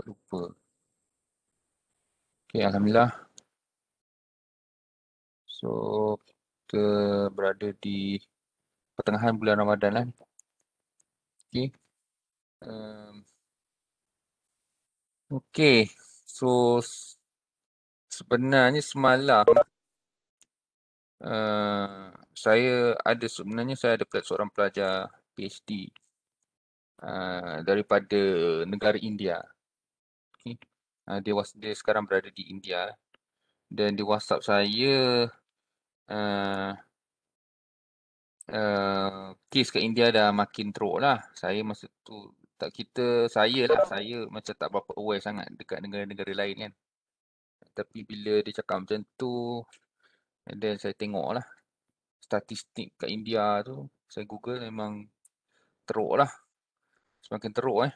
Lupa. Okay, Alhamdulillah. So, kita berada di pertengahan bulan Ramadan lah. Okay. Um, okay. So, sebenarnya semalam saya ada seorang pelajar PhD daripada negara India. Okay. Dia sekarang berada di India dan di WhatsApp saya uh, kes kat India dah makin teruk lah. Saya masa tu tak kita saya macam tak berapa aware sangat dekat negara-negara lain kan. Tapi bila dia cakap macam tu, and then saya tengok lah statistik kat India tu, saya Google memang teruk lah, semakin teruk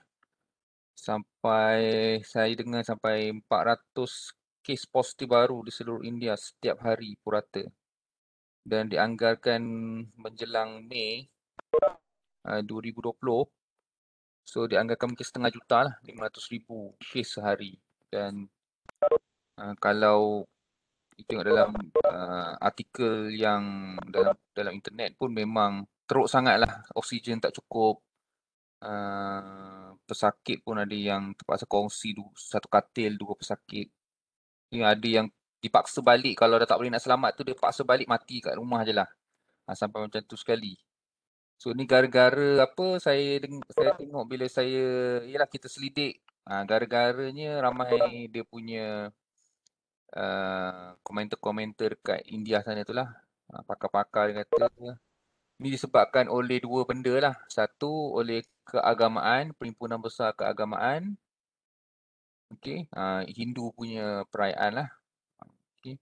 Sampai saya dengar sampai 400 kes positif baru di seluruh India setiap hari purata. Dan dianggarkan menjelang Mei 2020, so dianggarkan mungkin 500,000 lah, 500,000 kes sehari. Dan kalau tengok dalam artikel yang dalam internet pun memang teruk sangat lah, oksigen tak cukup. Pesakit pun ada yang terpaksa kongsi satu katil, dua pesakit. Ada yang dipaksa balik, kalau dah tak boleh nak selamat tu dia paksa balik mati kat rumah je lah. Sampai macam tu sekali. So ni gara-gara apa saya tengok bila yalah kita selidik, gara-garanya ramai dia punya komentar-komentar dekat India sana tu lah. Pakar-pakar dia kata ni disebabkan oleh dua benda lah. Satu, oleh keagamaan, perhimpunan besar keagamaan. Okey, Hindu punya perayaan lah. Okey,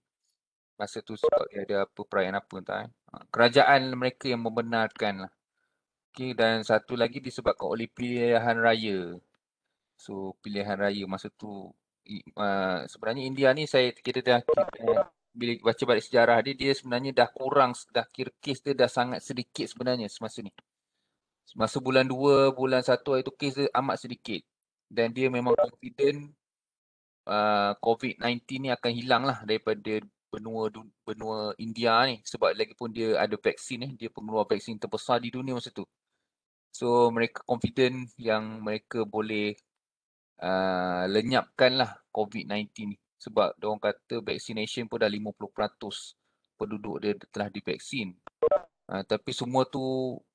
masa tu sebab dia ada apa perayaan apa entah kerajaan mereka yang membenarkan lah. Okey, dan satu lagi disebabkan oleh pilihan raya. So, pilihan raya masa tu sebenarnya India ni bila baca balik sejarah dia sebenarnya dah kurang, dah kira kes dia dah sangat sedikit sebenarnya semasa ni. Masa bulan 2, bulan 1 itu kes dia amat sedikit. Dan dia memang confident COVID-19 ni akan hilang lah daripada benua India ni. Sebab lagipun dia ada vaksin dia pengeluar vaksin terbesar di dunia masa tu. So mereka confident yang mereka boleh lenyapkan lah COVID-19 ni. Sebab diorang kata vaccination pun dah 50% penduduk dia telah divaksin. Tapi semua tu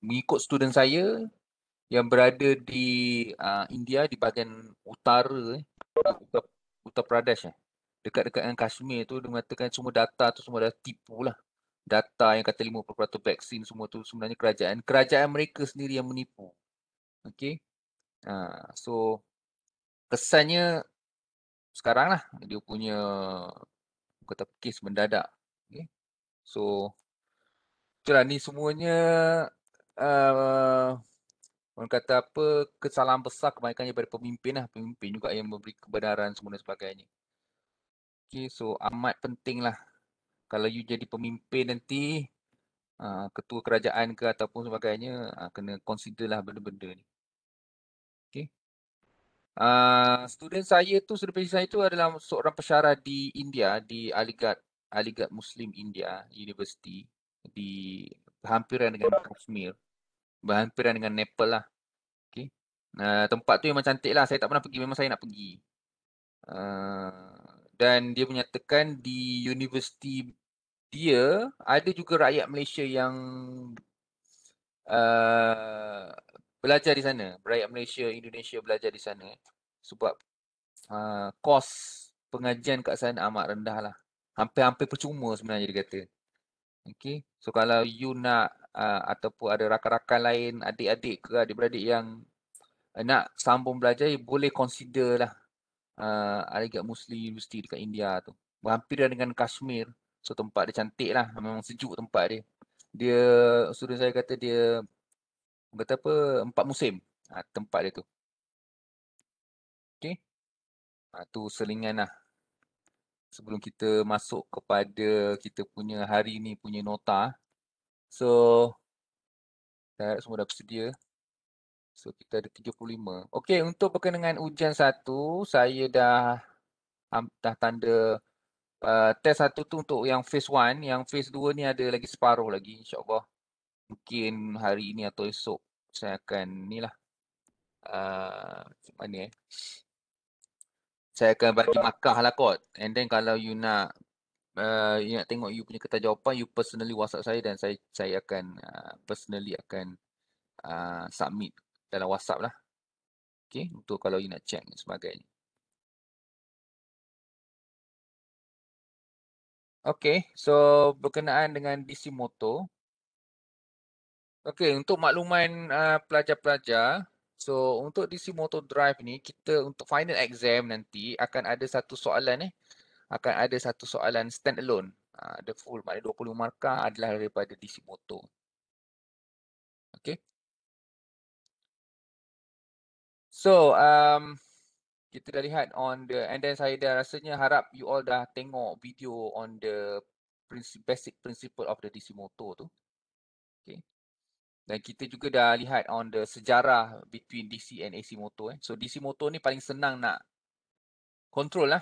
mengikut student saya yang berada di India di bahagian utara Uttar, Uttar Pradesh dekat-dekat dengan Kashmir tu dia mengatakan semua data tu semua dah tipu lah. Data yang kata 50% vaksin semua tu sebenarnya kerajaan mereka sendiri yang menipu. Okey. So kesannya sekarang lah dia punya kata kes mendadak. Okay. So itulah ni semuanya uh, orang kata apa kesalahan besar kebanyakannya daripada pemimpin lah. Pemimpin juga yang memberi kebenaran semua dan sebagainya. Okay, so amat penting lah kalau you jadi pemimpin nanti ketua kerajaan ke ataupun sebagainya kena consider lah benda-benda ni. Okay. Student saya tu, student PhD saya tu adalah seorang pensyarah di India, di Aligarh Muslim India University di berhampiran dengan Kashmir, berhampiran dengan Nepal lah. Okay. Tempat tu memang cantik lah. Saya tak pernah pergi, memang saya nak pergi. Dan dia menyatakan di universiti dia ada juga rakyat Malaysia yang uh, belajar di sana. Rakyat Malaysia, Indonesia belajar di sana. Sebab kos pengajian kat sana amat rendah lah. Hampir-hampir percuma sebenarnya dia kata. Okay. So kalau you nak ataupun ada rakan-rakan lain, adik-adik ke adik-beradik yang nak sambung belajar, boleh consider lah Aligarh Muslim University dekat India tu. Berhampiran dengan Kashmir. So tempat dia cantik lah. Memang sejuk tempat dia. Dia, student saya kata dia, kata apa, 4 musim tempat dia tu. Okay. Tu selingan lah. Sebelum kita masuk kepada kita punya hari ni punya nota. So, saya harap semua dah bersedia. So kita ada 75. Okey, untuk berkenaan dengan ujian 1, saya dah tanda test 1 tu untuk yang phase 1, yang phase 2 ni ada lagi separuh lagi, insya-Allah. Mungkin hari ini atau esok saya akan ni lah, macam mana saya akan bagi markah lah kot. And then kalau you nak tengok you punya kertas jawapan, you personally WhatsApp saya dan saya akan personally akan submit dalam WhatsApp lah. Okay, untuk kalau you nak check dan sebagainya. Okay, so berkenaan dengan DC motor. Okay, untuk makluman pelajar-pelajar, so untuk DC motor drive ni, kita untuk final exam nanti akan ada satu soalan akan ada satu soalan stand alone. The full, maknanya 25 markah adalah daripada DC motor. Okay. So, kita dah lihat and then saya dah rasanya harap you all dah tengok video on the basic principle of the DC motor tu. Okay. Dan kita juga dah lihat on the sejarah between DC and AC motor. So, DC motor ni paling senang nak control lah.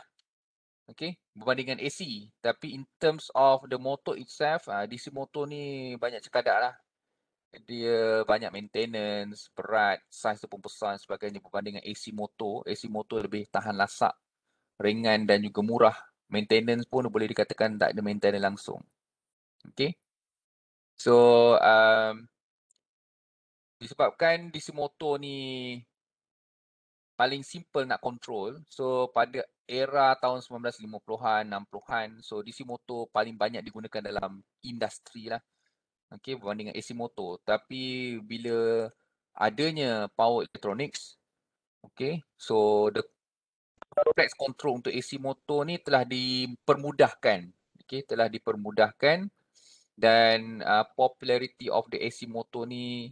Okay, berbandingkan AC. Tapi in terms of the motor itself, DC motor ni banyak cekadak lah. Dia banyak maintenance, berat, saiz tu pun besar dan sebagainya berbanding dengan AC motor. AC motor lebih tahan lasak, ringan dan juga murah. Maintenance pun boleh dikatakan tak ada maintenance langsung. Okay. So, disebabkan DC motor ni paling simple nak control. So, pada era tahun 1950-an, 60-an, so DC motor paling banyak digunakan dalam industri lah. Okay, berbanding dengan AC motor. Tapi bila adanya power electronics, okay, so the complex control untuk AC motor ni telah dipermudahkan. Okay, telah dipermudahkan dan popularity of the AC motor ni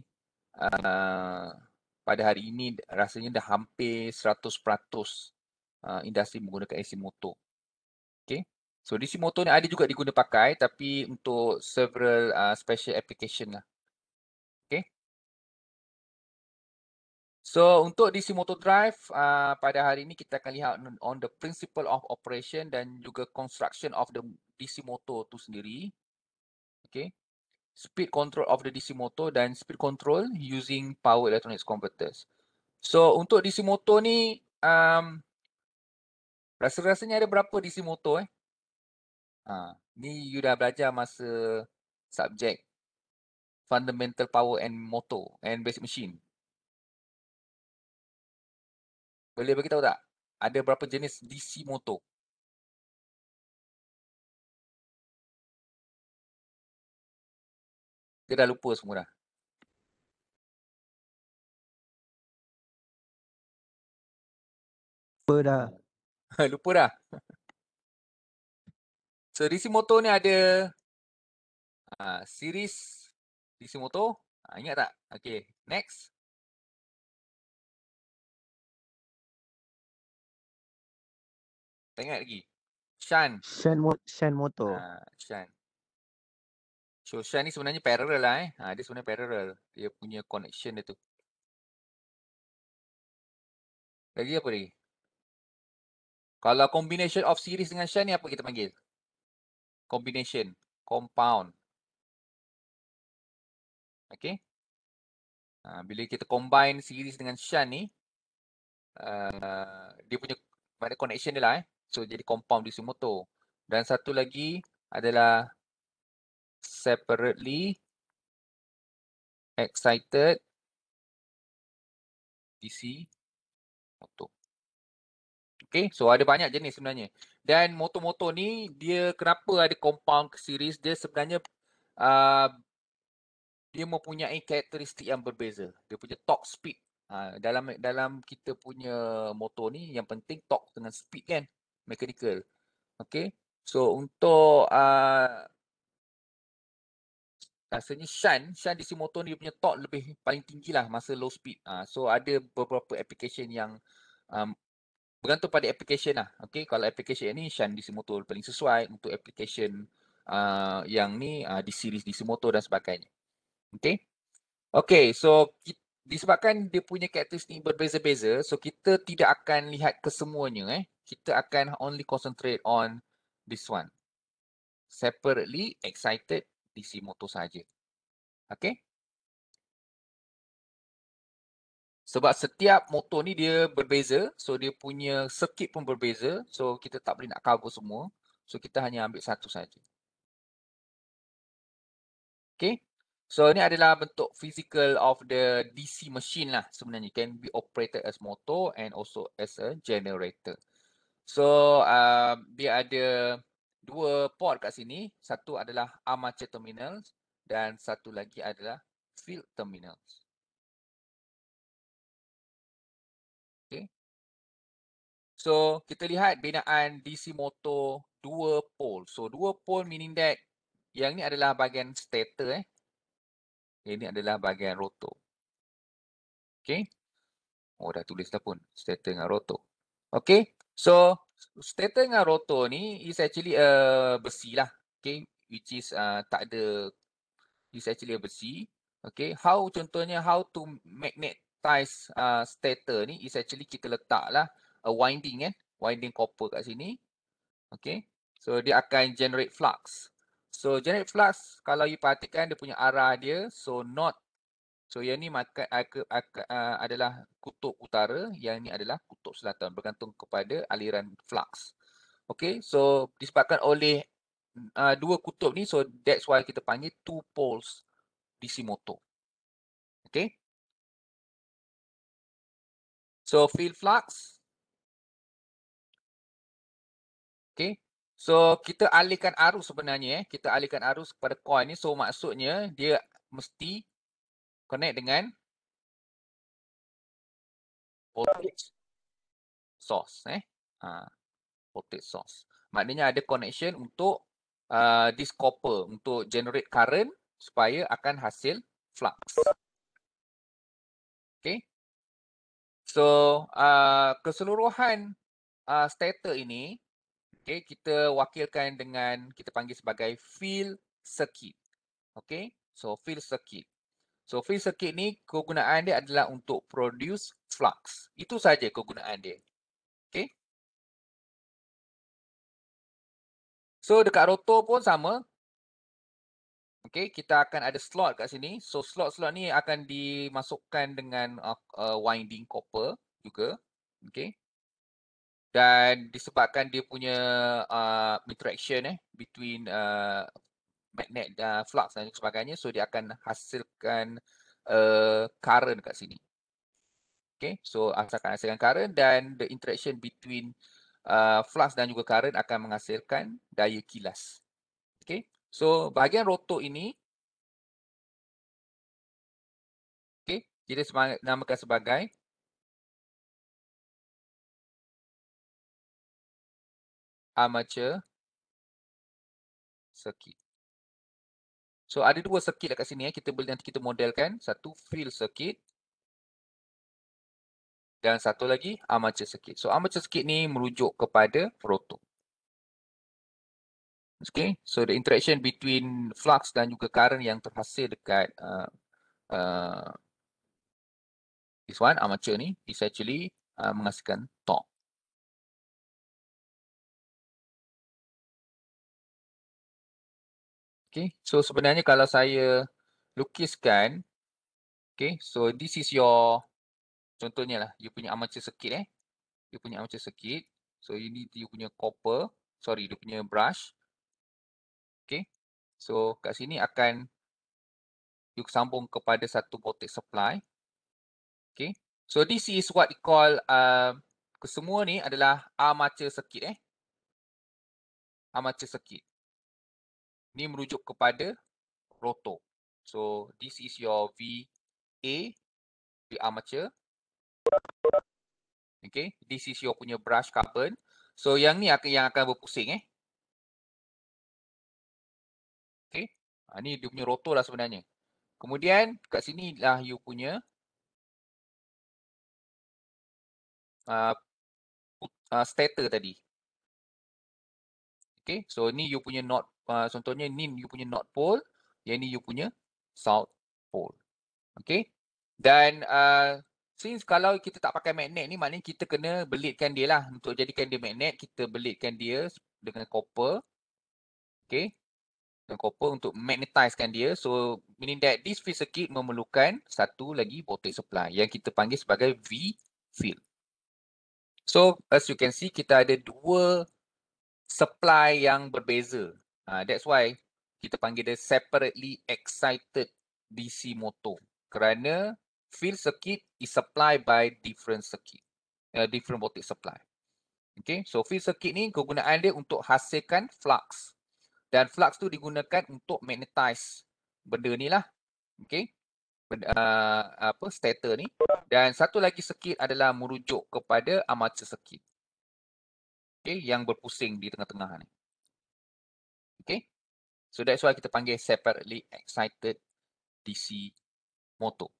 pada hari ini rasanya dah hampir 100% industri menggunakan AC motor. Okay. So DC motor ni ada juga diguna pakai tapi untuk several special application lah. Okay. So untuk DC motor drive pada hari ini kita akan lihat on the principle of operation dan juga construction of the DC motor tu sendiri. Okay. Speed control of the DC motor dan speed control using power electronics converters. So untuk DC motor ni rasa-rasanya ada berapa DC motor ni you dah belajar masa subjek fundamental power and motor and basic machine. Boleh bagi tahu tak? Ada berapa jenis DC motor? Dia dah lupa semua dah. Lupa dah. Lupa dah. So DC motor ni ada series DC motor. Ingat tak? Okay, next. Tak ingat lagi. Shunt. Shunt motor. Shunt. So shunt ni sebenarnya parallel lah dia sebenarnya parallel. Dia punya connection dia tu. Lagi apa lagi? Kalau combination of series dengan shunt ni apa kita panggil? Combination. Compound. Okay. Bila kita combine series dengan shunt ni, dia punya connection dia lah So jadi compound DC motor. Dan satu lagi adalah separately excited DC motor. Okay, so ada banyak jenis sebenarnya. Dan motor-motor ni dia kenapa ada compound series, dia sebenarnya dia mempunyai karakteristik yang berbeza. Dia punya torque speed. Dalam kita punya motor ni yang penting torque dengan speed kan, mechanical. Okay, so untuk rasanya shunt DC motor ni dia punya torque lebih paling tinggi lah masa low speed. So ada beberapa application yang bergantung pada application lah. Okay, kalau application ni shunt DC motor paling sesuai. Untuk application yang ni di series DC motor dan sebagainya. Okay. Okay, so disebabkan dia punya karakteristik berbeza-beza, so kita tidak akan lihat kesemuanya. Kita akan only concentrate on this one. Separately excited DC motor saja. Okay? Sebab setiap motor ni dia berbeza, so dia punya circuit pun berbeza, so kita tak boleh nak cover semua. So kita hanya ambil satu saja. Okay? So ni adalah bentuk physical of the DC machine lah sebenarnya. Can be operated as motor and also as a generator. So dia ada dua port kat sini. Satu adalah armature terminals dan satu lagi adalah field terminals. Okay. So kita lihat binaan DC motor dua pole. So dua pole meaning that yang ni adalah bahagian stator. Yang ni adalah bahagian rotor. Okay. Oh, dah tulis dah pun. Stator dengan rotor. Okay. So stator dengan rotor ni is actually besi lah. Okay. Which is tak ada, is actually a besi. Okay. Contohnya how to magnetize stator ni is actually kita letak lah a winding winding copper kat sini. Okay. So dia akan generate flux. So generate flux, kalau you perhatikan dia punya arah dia, so north. So yang ni adalah kutub utara, yang ni adalah kutub selatan, bergantung kepada aliran flux. Okay, so disebabkan oleh dua kutub ni, so that's why kita panggil two poles DC motor. Okay. So field flux. Okay. So kita alihkan arus sebenarnya. Kita alihkan arus kepada coil ni. So maksudnya dia mesti connect dengan voltage source. Voltage source. Maknanya ada connection untuk this copper untuk generate current supaya akan hasil flux. Okay. So keseluruhan stator ini, okay, kita wakilkan dengan, kita panggil sebagai field circuit. Okay. So field circuit. So field circuit ni kegunaan dia adalah untuk produce flux. Itu saja kegunaan dia. Okay. So dekat rotor pun sama. Okay, kita akan ada slot kat sini. So slot-slot ni akan dimasukkan dengan winding copper juga. Okay. Dan disebabkan dia punya interaction between magnet flux dan sebagainya, so dia akan hasilkan current kat sini. Okay, so akan hasilkan current, dan the interaction between flux dan juga current akan menghasilkan daya kilas. Okay, so bahagian rotor ini, okay, kita namakan sebagai armature circuit. So ada dua circuit dekat sini kita boleh nanti kita modelkan, satu field circuit dan satu lagi armature circuit. So armature circuit ni merujuk kepada rotor. Okay, so the interaction between flux dan juga current yang terhasil dekat this one, armature ni, is actually menghasilkan torque. Okay, so sebenarnya kalau saya lukiskan, okay, so this is your, contohnya lah, you punya armature circuit you punya armature circuit, so ini you punya copper, sorry, dia punya brush. Okay, so kat sini akan you sambung kepada satu voltage supply. Okay, so this is what we call kesemua ni adalah armature circuit armature circuit. Ni merujuk kepada rotor. So this is your VA, the armature. Okay, this is your punya brush carbon. So yang ni yang akan berpusing Okay, ni dia punya rotor lah sebenarnya. Kemudian kat sini lah you punya stator tadi. Okay, so ni you punya north, contohnya ni you punya north pole, yang ni you punya south pole. Okay, Dan since kalau kita tak pakai magnet ni, maknanya kita kena belitkan dia lah. Untuk jadikan dia magnet, kita belitkan dia dengan copper. Okay. Dengan copper untuk magnetizekan dia. So, meaning that this field circuit memerlukan satu lagi voltage supply yang kita panggil sebagai V field. So, as you can see, kita ada dua supply yang berbeza. That's why kita panggil dia separately excited DC motor. Kerana field circuit is supplied by different circuit, different voltage supply. Okay, so field circuit ni kegunaan dia untuk hasilkan flux. Dan flux tu digunakan untuk magnetize benda ni lah. Okay, stator ni. Dan satu lagi circuit adalah merujuk kepada armature circuit. Okay, yang berpusing di tengah-tengah ni. Okay, so that's why kita panggil separately excited DC motor.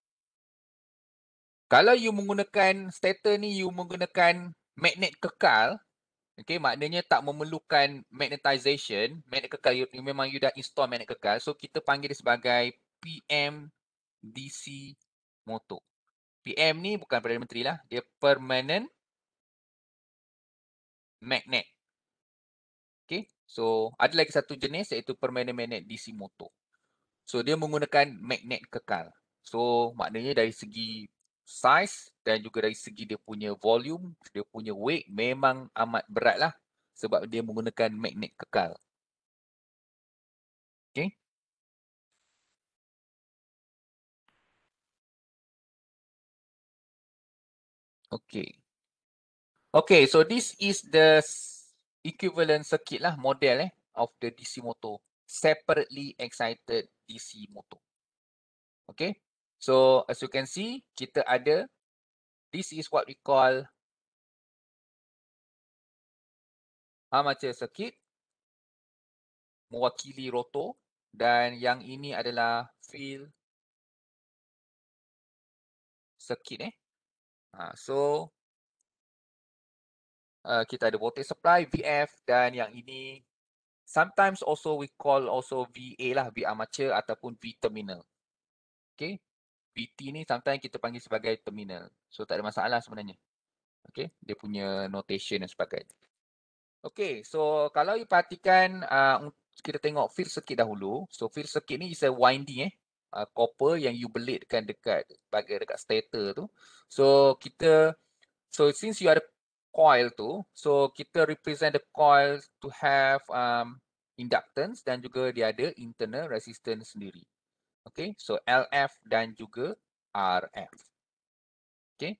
Kalau you menggunakan stator ni, you menggunakan magnet kekal, okay, maknanya tak memerlukan magnetization. Magnet kekal, memang you dah install magnet kekal. So, kita panggil dia sebagai PM DC motor. PM ni bukan Perdana Menteri lah. Dia Permanent Magnet. Okay, so ada lagi satu jenis iaitu Permanent Magnet DC motor. So, dia menggunakan magnet kekal. So, maknanya dari segi size dan juga dari segi dia punya volume, dia punya weight memang amat berat lah. Sebab dia menggunakan magnet kekal. Okay. Okay. Okay, so this is the equivalent circuit lah, model of the DC motor. Separately excited DC motor. Okay. So, as you can see, kita ada, this is what we call armature circuit, mewakili rotor, dan yang ini adalah field circuit. So, kita ada voltage supply, VF, dan yang ini sometimes also we call also VA lah, V armature ataupun V terminal. Okay, VT ni sometimes kita panggil sebagai terminal. So, tak ada masalah sebenarnya. Okay, dia punya notation dan sebagainya. Okay, so kalau you perhatikan, kita tengok field circuit dahulu. So, field circuit ni is a winding copper yang you belitkan dekat stator tu. So, since you ada coil tu, so kita represent the coil to have inductance dan juga dia ada internal resistance sendiri. Okay, so LF dan juga RF. Okay,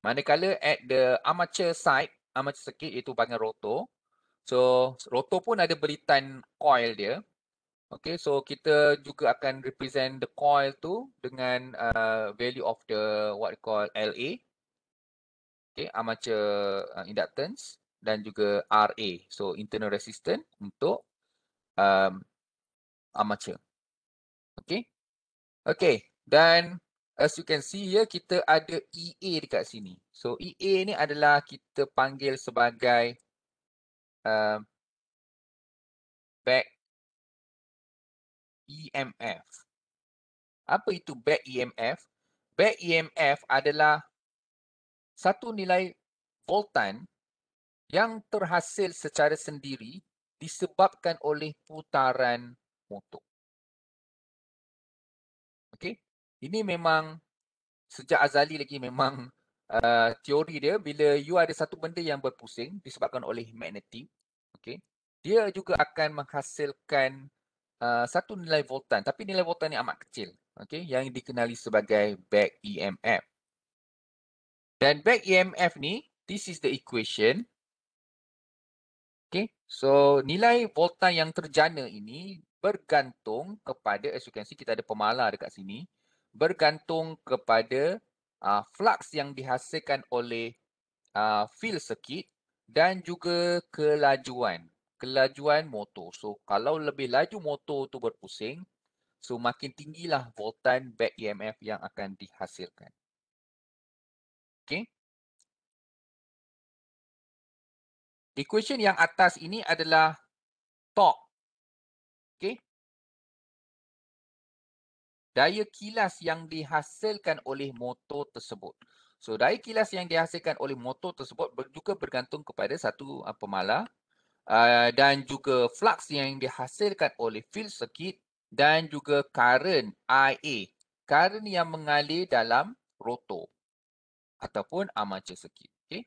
manakala at the armature side, armature circuit iaitu bahagian rotor. So, rotor pun ada belitan coil dia. Okay, so kita juga akan represent the coil tu dengan value of the what we call LA. Okay, armature inductance dan juga RA. So, internal resistance untuk armature. Okay. Okay, dan as you can see here, kita ada EA dekat sini. So, EA ni adalah kita panggil sebagai back EMF. Apa itu back EMF? Back EMF adalah satu nilai voltan yang terhasil secara sendiri disebabkan oleh putaran motor. Okey. Ini memang sejak azali lagi memang teori dia, bila you ada satu benda yang berpusing disebabkan oleh magnetik, okey, dia juga akan menghasilkan satu nilai voltan, tapi nilai voltan ni amat kecil, okey, yang dikenali sebagai back EMF. Dan back EMF ni, this is the equation. Okay, so nilai voltan yang terjana ini bergantung kepada, as you can see, kita ada pemalar dekat sini, bergantung kepada flux yang dihasilkan oleh field circuit dan juga kelajuan motor. So, kalau lebih laju motor tu berpusing, so makin tinggilah voltan back EMF yang akan dihasilkan. Okay. Equation yang atas ini adalah torque. Okay. daya kilas yang dihasilkan oleh motor tersebut. So, daya kilas yang dihasilkan oleh motor tersebut juga bergantung kepada satu pemalar dan juga flux yang dihasilkan oleh field circuit dan juga current IA. Current yang mengalir dalam rotor ataupun armature circuit. Okay.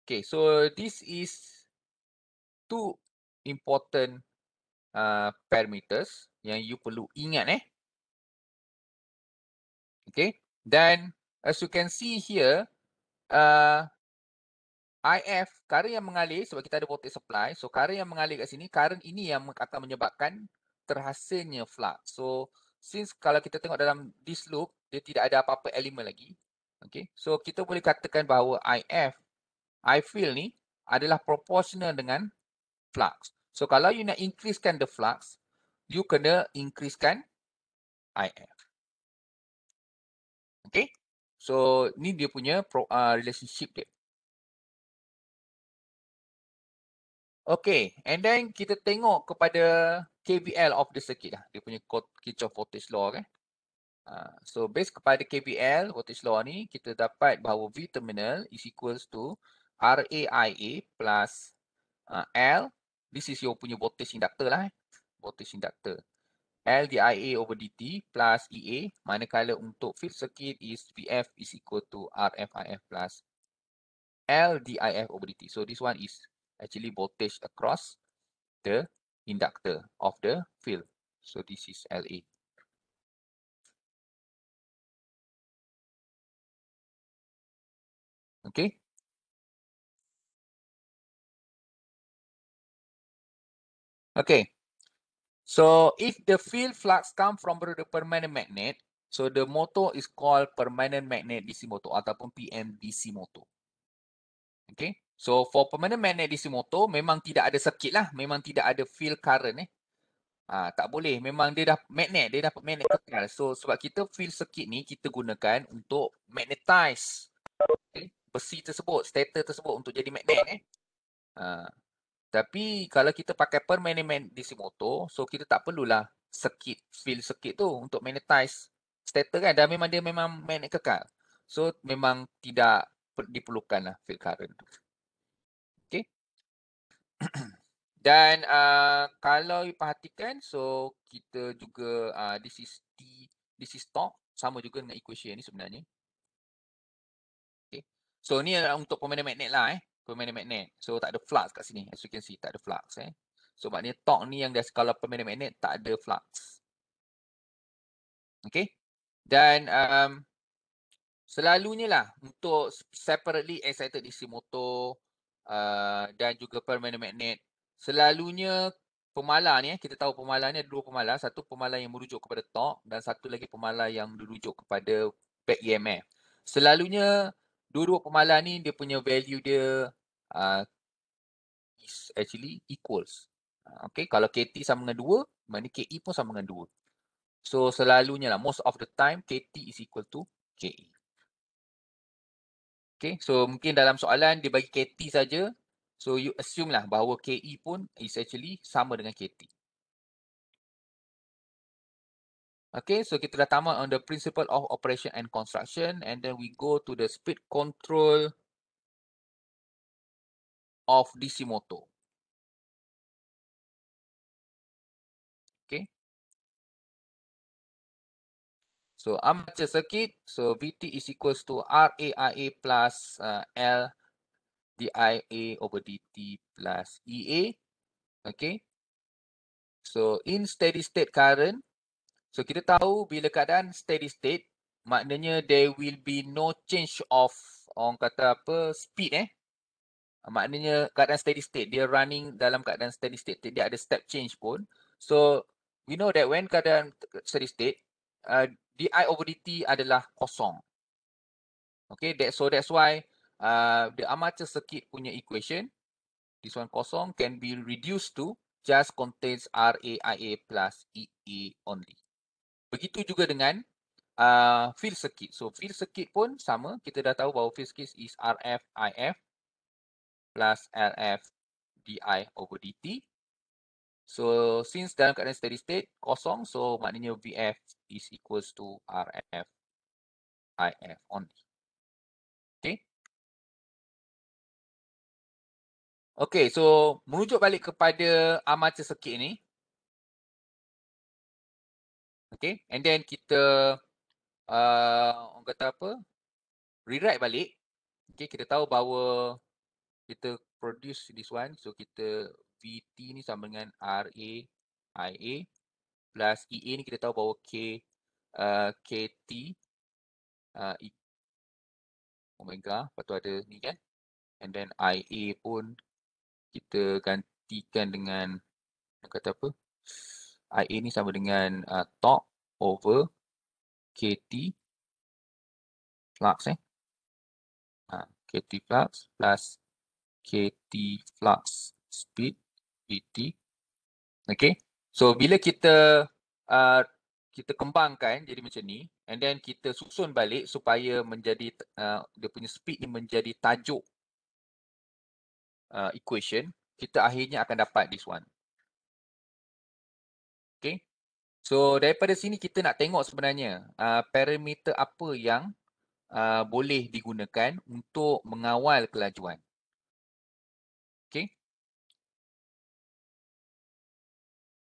Okay, so this is two important parameters yang you perlu ingat Okay. Dan as you can see here, IF, current yang mengalir sebab kita ada voltage supply. So current yang mengalir kat sini, current ini yang akan menyebabkan terhasilnya flux. So since kalau kita tengok dalam this loop, dia tidak ada apa-apa elemen lagi. Okay. So kita boleh katakan bahawa IF, I feel ni adalah proportional dengan flux. So kalau you nak increasekan the flux, you kena increasekan IF. Okay. So ni dia punya relationship dia. Okay, and then kita tengok kepada KVL of the circuit lah. Dia punya Kirchhoff voltage law kan. So based kepada KVL voltage law ni, kita dapat bahawa V terminal is equals to RAIA plus L. This is your punya voltage inductor lah. Voltage inductor. L DIA over dt plus EA. Manakala untuk field circuit is VF is equal to RFIF plus L DIF over dt. So this one is actually voltage across the inductor of the field. So this is LA. Okay. Okay. So if the field flux come from the permanent magnet, so the motor is called permanent magnet DC motor ataupun PMDC motor. Okay. So for permanent magnet DC motor memang tidak ada circuit lah, memang tidak ada field current tak boleh. Memang dia dah magnet, dia dapat magnet kekal. So sebab kita field circuit ni kita gunakan untuk magnetize besi tersebut, stator tersebut untuk jadi magnet Tapi kalau kita pakai permanent DC motor, so kita tak perlulah circuit, field circuit tu untuk magnetize stator kan. Dan memang dia memang magnet kekal. So memang tidak diperlukan lah field current tu. Okay. Dan kalau you perhatikan, so kita juga this is torque, sama juga dengan equation ni sebenarnya. Okay. So ni adalah untuk permanent magnet lah permanent magnet. So tak ada flux kat sini. As you can see, tak ada flux So maknanya torque ni yang dia kalau permanent magnet tak ada flux. Okay. Dan selalunya lah untuk separately excited DC motor dan juga permanent magnet, selalunya pemalar ni kita tahu pemalar ni ada dua pemalar. Satu pemalar yang merujuk kepada torque dan satu lagi pemalar yang merujuk kepada back EMF. Selalunya dua-dua pemalar ni dia punya value dia is actually equals. Okay, kalau KT sama dengan 2, maknanya KE pun sama dengan 2. So selalunya lah, most of the time KT is equal to KE. Okay, so mungkin dalam soalan dia bagi KT saja. So you assume lah bahawa KE pun is actually sama dengan KT. Okay, so kita dah tamat on the principle of operation and construction, and then we go to the speed control of DC motor. Okay. So armature circuit, so VT is equals to RAIA plus L DIA over DT plus EA. Okay. So in steady state current, so kita tahu bila keadaan steady state, maknanya there will be no change of orang kata apa speed Maknanya keadaan steady state, dia running dalam keadaan steady state, tidak ada step change pun. So we know that when keadaan steady state, DI over DT adalah kosong. Okay, so that's why the armature circuit punya equation, this one kosong, can be reduced to just contains RAIA plus EA only. Begitu juga dengan field circuit. So field circuit pun sama, kita dah tahu bahawa field circuit is RFIF plus LF DI over DT. So since dalam keadaan steady state kosong, so maknanya VF is equals to RF IF only. Okay. Okay, so merujuk balik kepada armature circuit ni. Okay, and then kita orang kata apa? Rewrite balik. Okay, kita tahu bahawa kita produce this one. So kita VT ni sama dengan RA IA plus EA ni kita tahu bahawa KT omega. Lepas tu ada ni kan. And then IA pun kita gantikan dengan kata apa? IA ni sama dengan torque over KT flux KT flux plus KT flux speed VT. Okay. So bila kita kembangkan jadi macam ni, and then kita susun balik supaya menjadi dia punya speed ni menjadi tajuk equation, kita akhirnya akan dapat this one. Okay. So daripada sini kita nak tengok sebenarnya parameter apa yang boleh digunakan untuk mengawal kelajuan. Okay.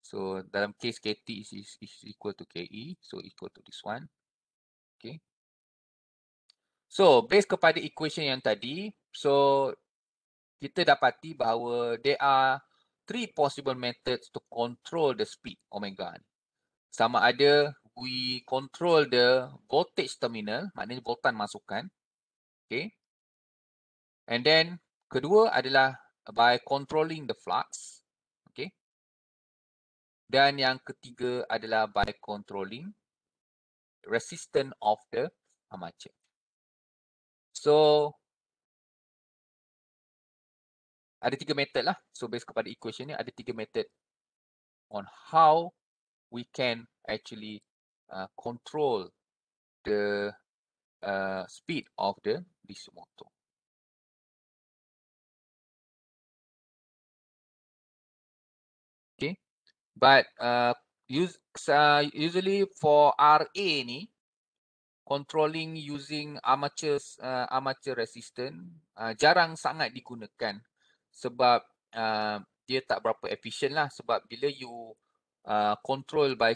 So dalam case KT is equal to KE, so equal to this one. Okay. So based kepada equation yang tadi, so kita dapati bahawa there are 3 possible methods to control the speed omega. Sama ada we control the voltage terminal, maknanya voltan masukan. Okay. And then kedua adalah by controlling the flux. Okay. Dan yang ketiga adalah by controlling resistance of the armature. So ada 3 method lah. So based kepada equation ni ada 3 method on how we can actually control the speed of the DC motor. Okay, but usually for RA ni controlling using armature resistance jarang sangat digunakan sebab dia tak berapa efficient lah, sebab bila you control by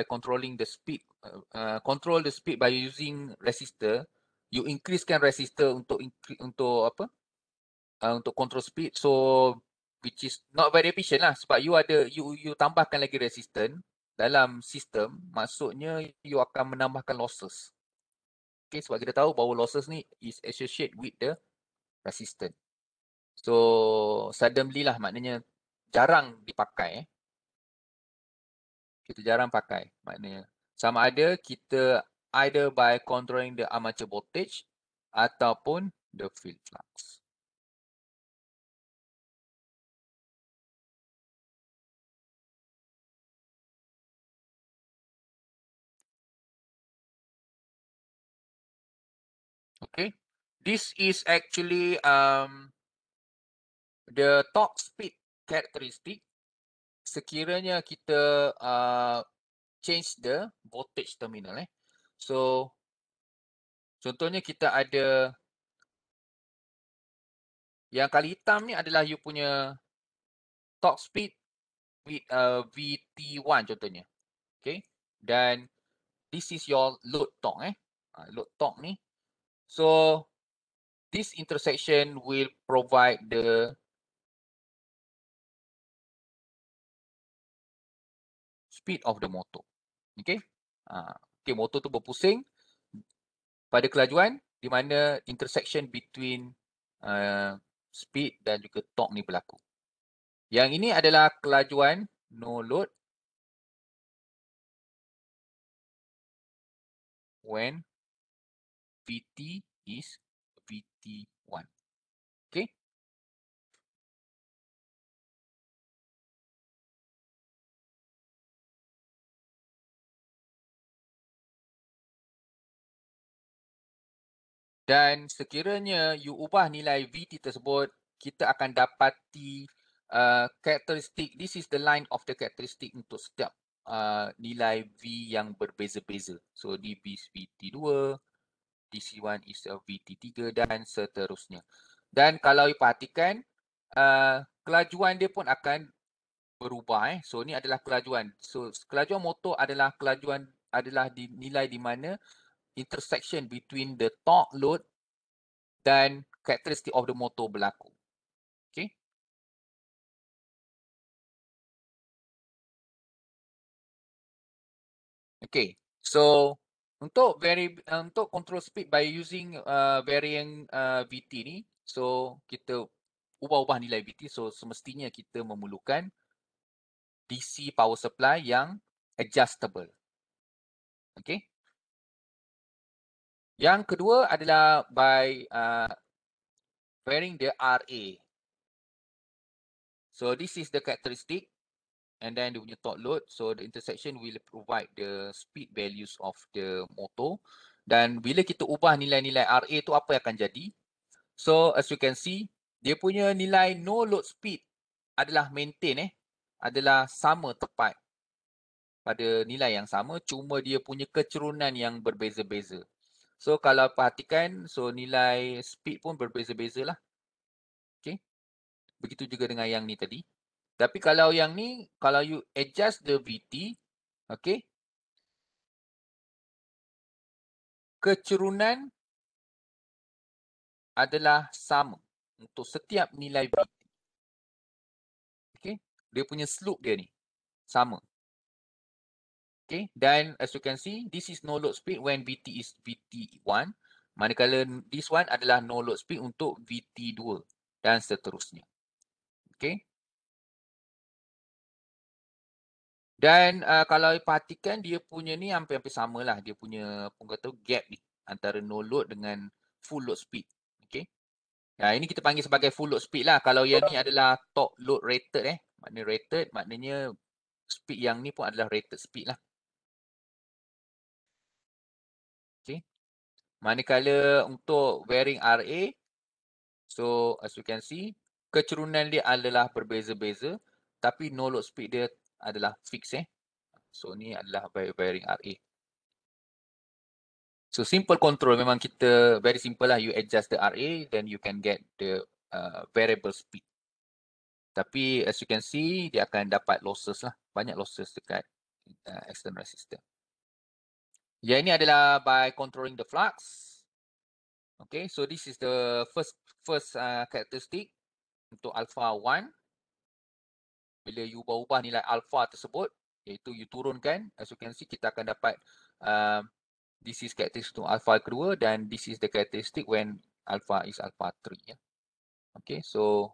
controlling the speed, control the speed by using resistor, you increasekan resistor untuk apa? Untuk control speed, so which is not very efficient lah, sebab you tambahkan lagi resistance dalam sistem, maksudnya you akan menambahkan losses. Okay, sebab kita tahu bahawa losses ni is associated with the resistance. So suddenly lah, maknanya jarang dipakai. Kita jarang pakai, maknanya sama ada kita either by controlling the armature voltage ataupun the field flux. Okay, this is actually the torque speed characteristic sekiranya kita change the voltage terminal. So contohnya kita ada yang kali hitam ni adalah you punya torque speed with VT1 contohnya. Okay, dan this is your load torque. Load torque ni. So this intersection will provide the speed of the motor. Okay. Okay, motor tu berpusing pada kelajuan di mana intersection between speed dan juga torque ni berlaku. Yang ini adalah kelajuan no load when VT is VT1. Okay. Dan sekiranya you ubah nilai VT tersebut, kita akan dapati karakteristik, this is the line of the karakteristik untuk setiap nilai V yang berbeza-beza. So di VT2, DC1 is a VT3 dan seterusnya. Dan kalau perhatikan, kelajuan dia pun akan berubah. So ni adalah kelajuan. So kelajuan motor adalah nilai di mana intersection between the torque load dan characteristic of the motor berlaku. Okay. Okay. So untuk control speed by using varying VT ni, so kita ubah-ubah nilai VT. So semestinya kita memerlukan DC power supply yang adjustable. Okay. Yang kedua adalah by varying the RA. So this is the characteristic and then dia punya torque load. So the intersection will provide the speed values of the motor. Dan bila kita ubah nilai-nilai RA tu, apa yang akan jadi? So as you can see, dia punya nilai no load speed adalah maintain adalah sama tepat pada nilai yang sama, cuma dia punya kecerunan yang berbeza-beza. So kalau perhatikan, so nilai speed pun berbeza-beza lah. Okay. Begitu juga dengan yang ni tadi. Tapi kalau yang ni, kalau you adjust the VT, okay, kecerunan adalah sama untuk setiap nilai VT. Okay. Dia punya slope dia ni sama. Okay. Dan as you can see, this is no load speed when VT is VT1. Manakala this one adalah no load speed untuk VT2 dan seterusnya. Okay. Dan kalau perhatikan, dia punya ni hampir-hampir sama lah. Dia punya gap ni antara no load dengan full load speed. Okay. Nah, ini kita panggil sebagai full load speed lah. Kalau yang ni adalah top load rated Maknanya rated, maknanya speed yang ni pun adalah rated speed lah. Okay. Manakala untuk varying RA, so as you can see, kecerunan dia adalah berbeza-beza, tapi no load speed dia adalah fix So ni adalah varying RA. So simple control, memang kita very simple lah. You adjust the RA, then you can get the variable speed. Tapi as you can see, dia akan dapat losses lah. Banyak losses dekat external resistor. Yang ini adalah by controlling the flux. Okay, so this is the first characteristic untuk alpha 1. Bila you ubah nilai alpha tersebut, iaitu you turunkan, as you can see, kita akan dapat this is characteristic untuk alpha kedua dan this is the characteristic when alpha is alpha 3. Okay, so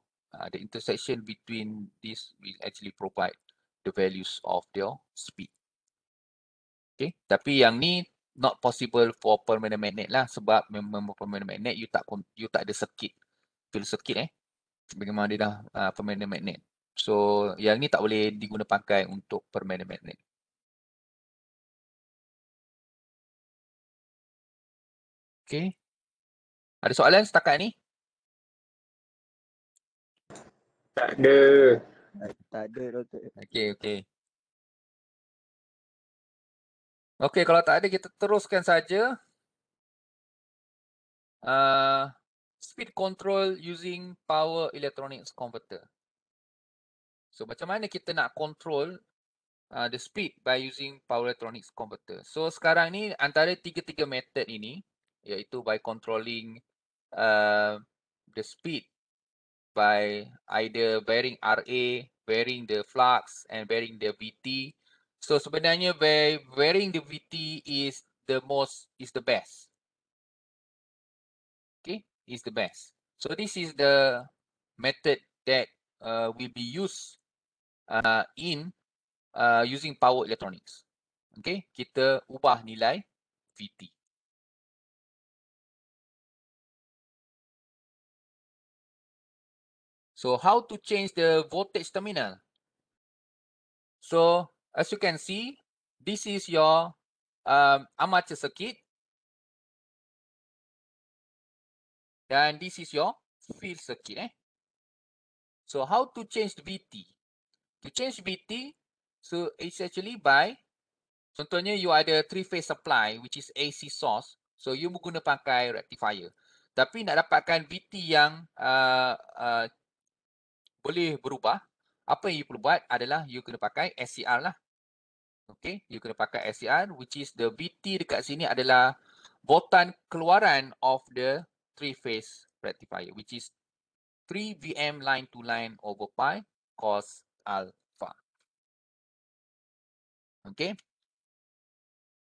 the intersection between this will actually provide the values of your speed. Okay, tapi yang ni not possible for permanent magnet lah, sebab memang permanent magnet you tak ada circuit, field circuit bagaimana dia dah permanent magnet. So yang ni tak boleh diguna pakai untuk permanent magnet. Okay, ada soalan setakat ni? Tak ada. Tak ada, Doktor. Okay. Okay, kalau tak ada kita teruskan saja. Speed control using power electronics converter. So macam mana kita nak control the speed by using power electronics converter. So sekarang ni antara tiga-tiga method ini, iaitu by controlling the speed by either varying RA, varying the flux and varying the VT. So sebenarnya varying the VT is the best. Okay, is the best. So this is the method that will be used in using power electronics. Okay, kita ubah nilai VT. So how to change the voltage terminal? So as you can see, this is your armature circuit. Dan this is your field circuit. So how to change the VT? To change VT, so it's actually by, contohnya you ada 3-phase supply which is AC source. So you guna pakai rectifier. Tapi nak dapatkan VT yang boleh berubah, apa yang you perlu buat adalah you kena pakai SCR lah. Okay, you kena pakai SCR which is the VT dekat sini adalah voltan keluaran of the 3-phase rectifier which is 3 VM line to line over pi cos alpha. Okay.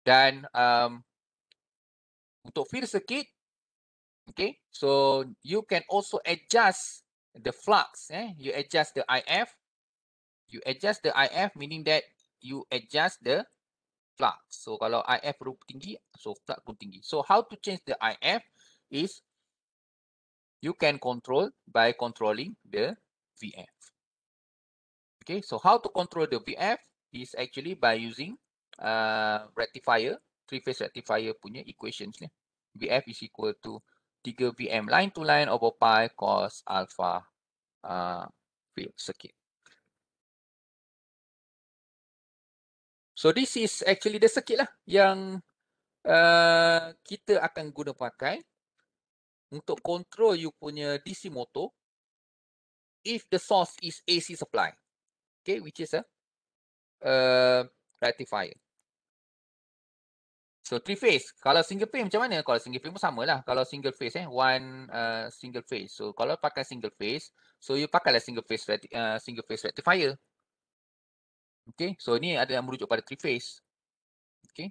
Dan untuk field circuit, okay, so you can also adjust the flux. You adjust the IF. You adjust the IF meaning that you adjust the flux. So kalau IF tinggi, so flux pun tinggi. So how to change the IF is you can control by controlling the VF. Okay, so how to control the VF is actually by using rectifier, 3-phase rectifier punya equations ni. VF is equal to 3 VM line to line over pi cos alpha field circuit. So this is actually the circuit lah yang kita akan guna pakai untuk control you punya DC motor if the source is AC supply. Okay, which is a rectifier. So 3-phase. Kalau single phase macam mana? Kalau single phase pun sama lah. Kalau single phase one single phase. So kalau pakai single phase, so you pakailah single phase rectifier. Okay, so ni ada yang merujuk pada 3-phase. Okay.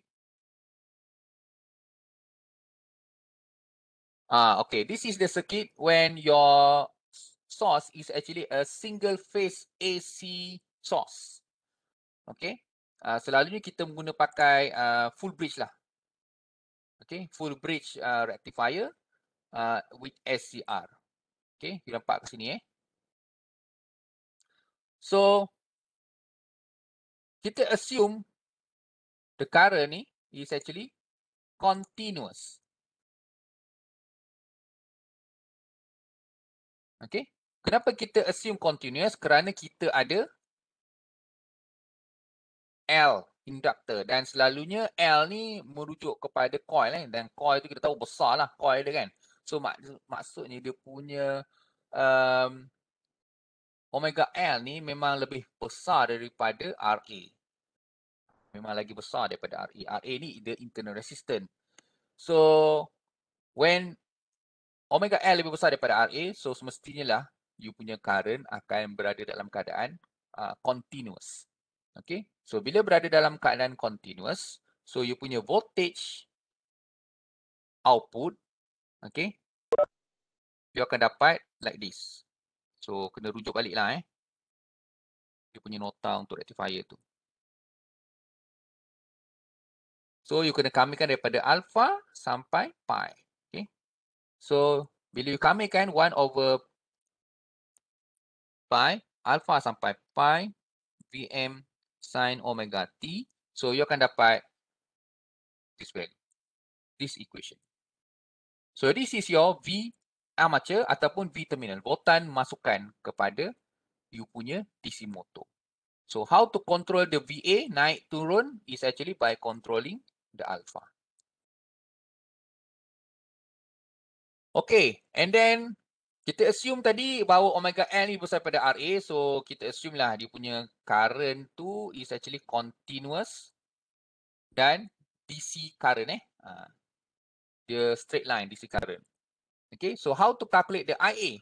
Okay, this is the circuit when your source is actually a single phase AC source. Okay. Selalunya kita guna pakai full bridge lah. Okay, full bridge rectifier with SCR. Okay, you nampak kat sini So, kita assume the current ni is actually continuous. Okay. Kenapa kita assume continuous? Kerana kita ada L inductor dan selalunya L ni merujuk kepada coil dan coil tu kita tahu besar lah coil dia kan. So maksudnya dia punya omega L ni memang lebih besar daripada RA. Memang lagi besar daripada RA. RA ni the internal resistance. So when omega L lebih besar daripada RA, so semestinya lah you punya current akan berada dalam keadaan continuous. Okay, so bila berada dalam keadaan continuous, so you punya voltage output, okay, you akan dapat like this. So kena rujuk balik lah dia punya nota untuk rectifier tu. So you kena kamikan daripada alpha sampai pi. Okay, so bila you kamikan 1 over pi, alpha sampai pi, Vm sin omega t. So you akan dapat this value, this equation. So this is your V armature ataupun V terminal, voltan masukan kepada you punya DC motor. So how to control the VA naik turun is actually by controlling the alpha. Okay, and then kita assume tadi bahawa omega L ni besar pada RA, so kita assume lah dia punya current tu is actually continuous dan DC current dia straight line DC current. Okay, so how to calculate the IA?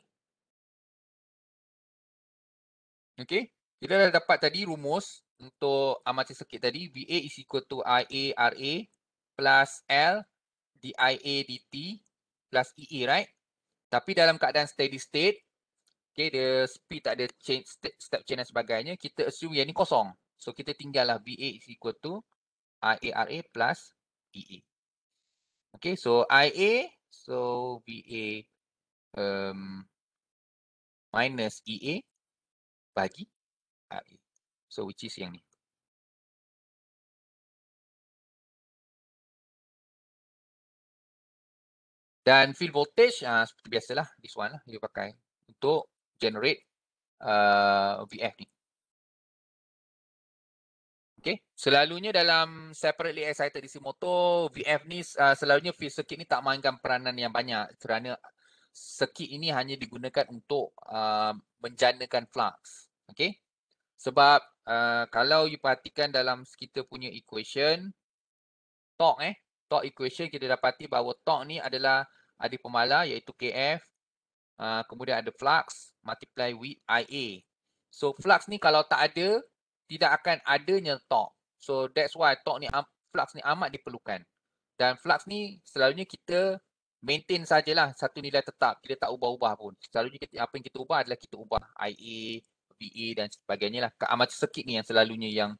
Okay, kita dah dapat tadi rumus untuk armature circuit tadi, VA is equal to IA RA plus L DIA DT plus EA, right? Tapi dalam keadaan steady state, okay, the speed tak ada change, step change dan sebagainya, kita assume yang ni kosong. So kita tinggallah VA is equal to IA RA plus EA. Okay, so IA, so VA minus EA bagi RA. So which is yang ni. Dan field voltage seperti biasalah, this one lah dia pakai untuk generate VF ni. Okay. Selalunya dalam separately excited DC motor, VF ni selalunya field circuit ni tak mainkan peranan yang banyak kerana circuit ini hanya digunakan untuk menjanakan flux. Okay. Sebab kalau you perhatikan dalam kita punya equation, torque equation kita dapati bahawa torque ni adalah ada pemala iaitu KF, kemudian ada flux multiply with IA. So flux ni kalau tak ada, tidak akan adanya torque. So that's why torque ni, flux ni amat diperlukan. Dan flux ni selalunya kita maintain sajalah satu nilai tetap. Kita tak ubah-ubah pun. Selalunya apa yang kita ubah adalah kita ubah IA, VA dan sebagainya lah. Macam circuit ni yang selalunya yang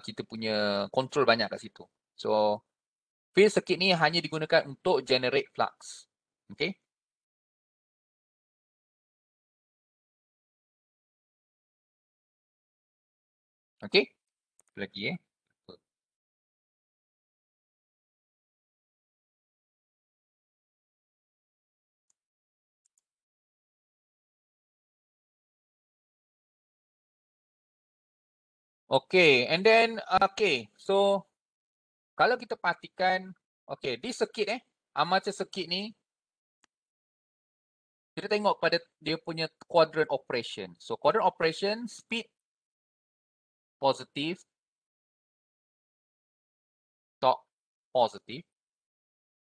kita punya control banyak kat situ. So field circuit ni hanya digunakan untuk generate flux. Okay. Okay. Lagi Okay, and then okay, so kalau kita perhatikan, okay, di circuit armature circuit ni kita tengok pada dia punya quadrant operation. So quadrant operation speed positif, torque positif.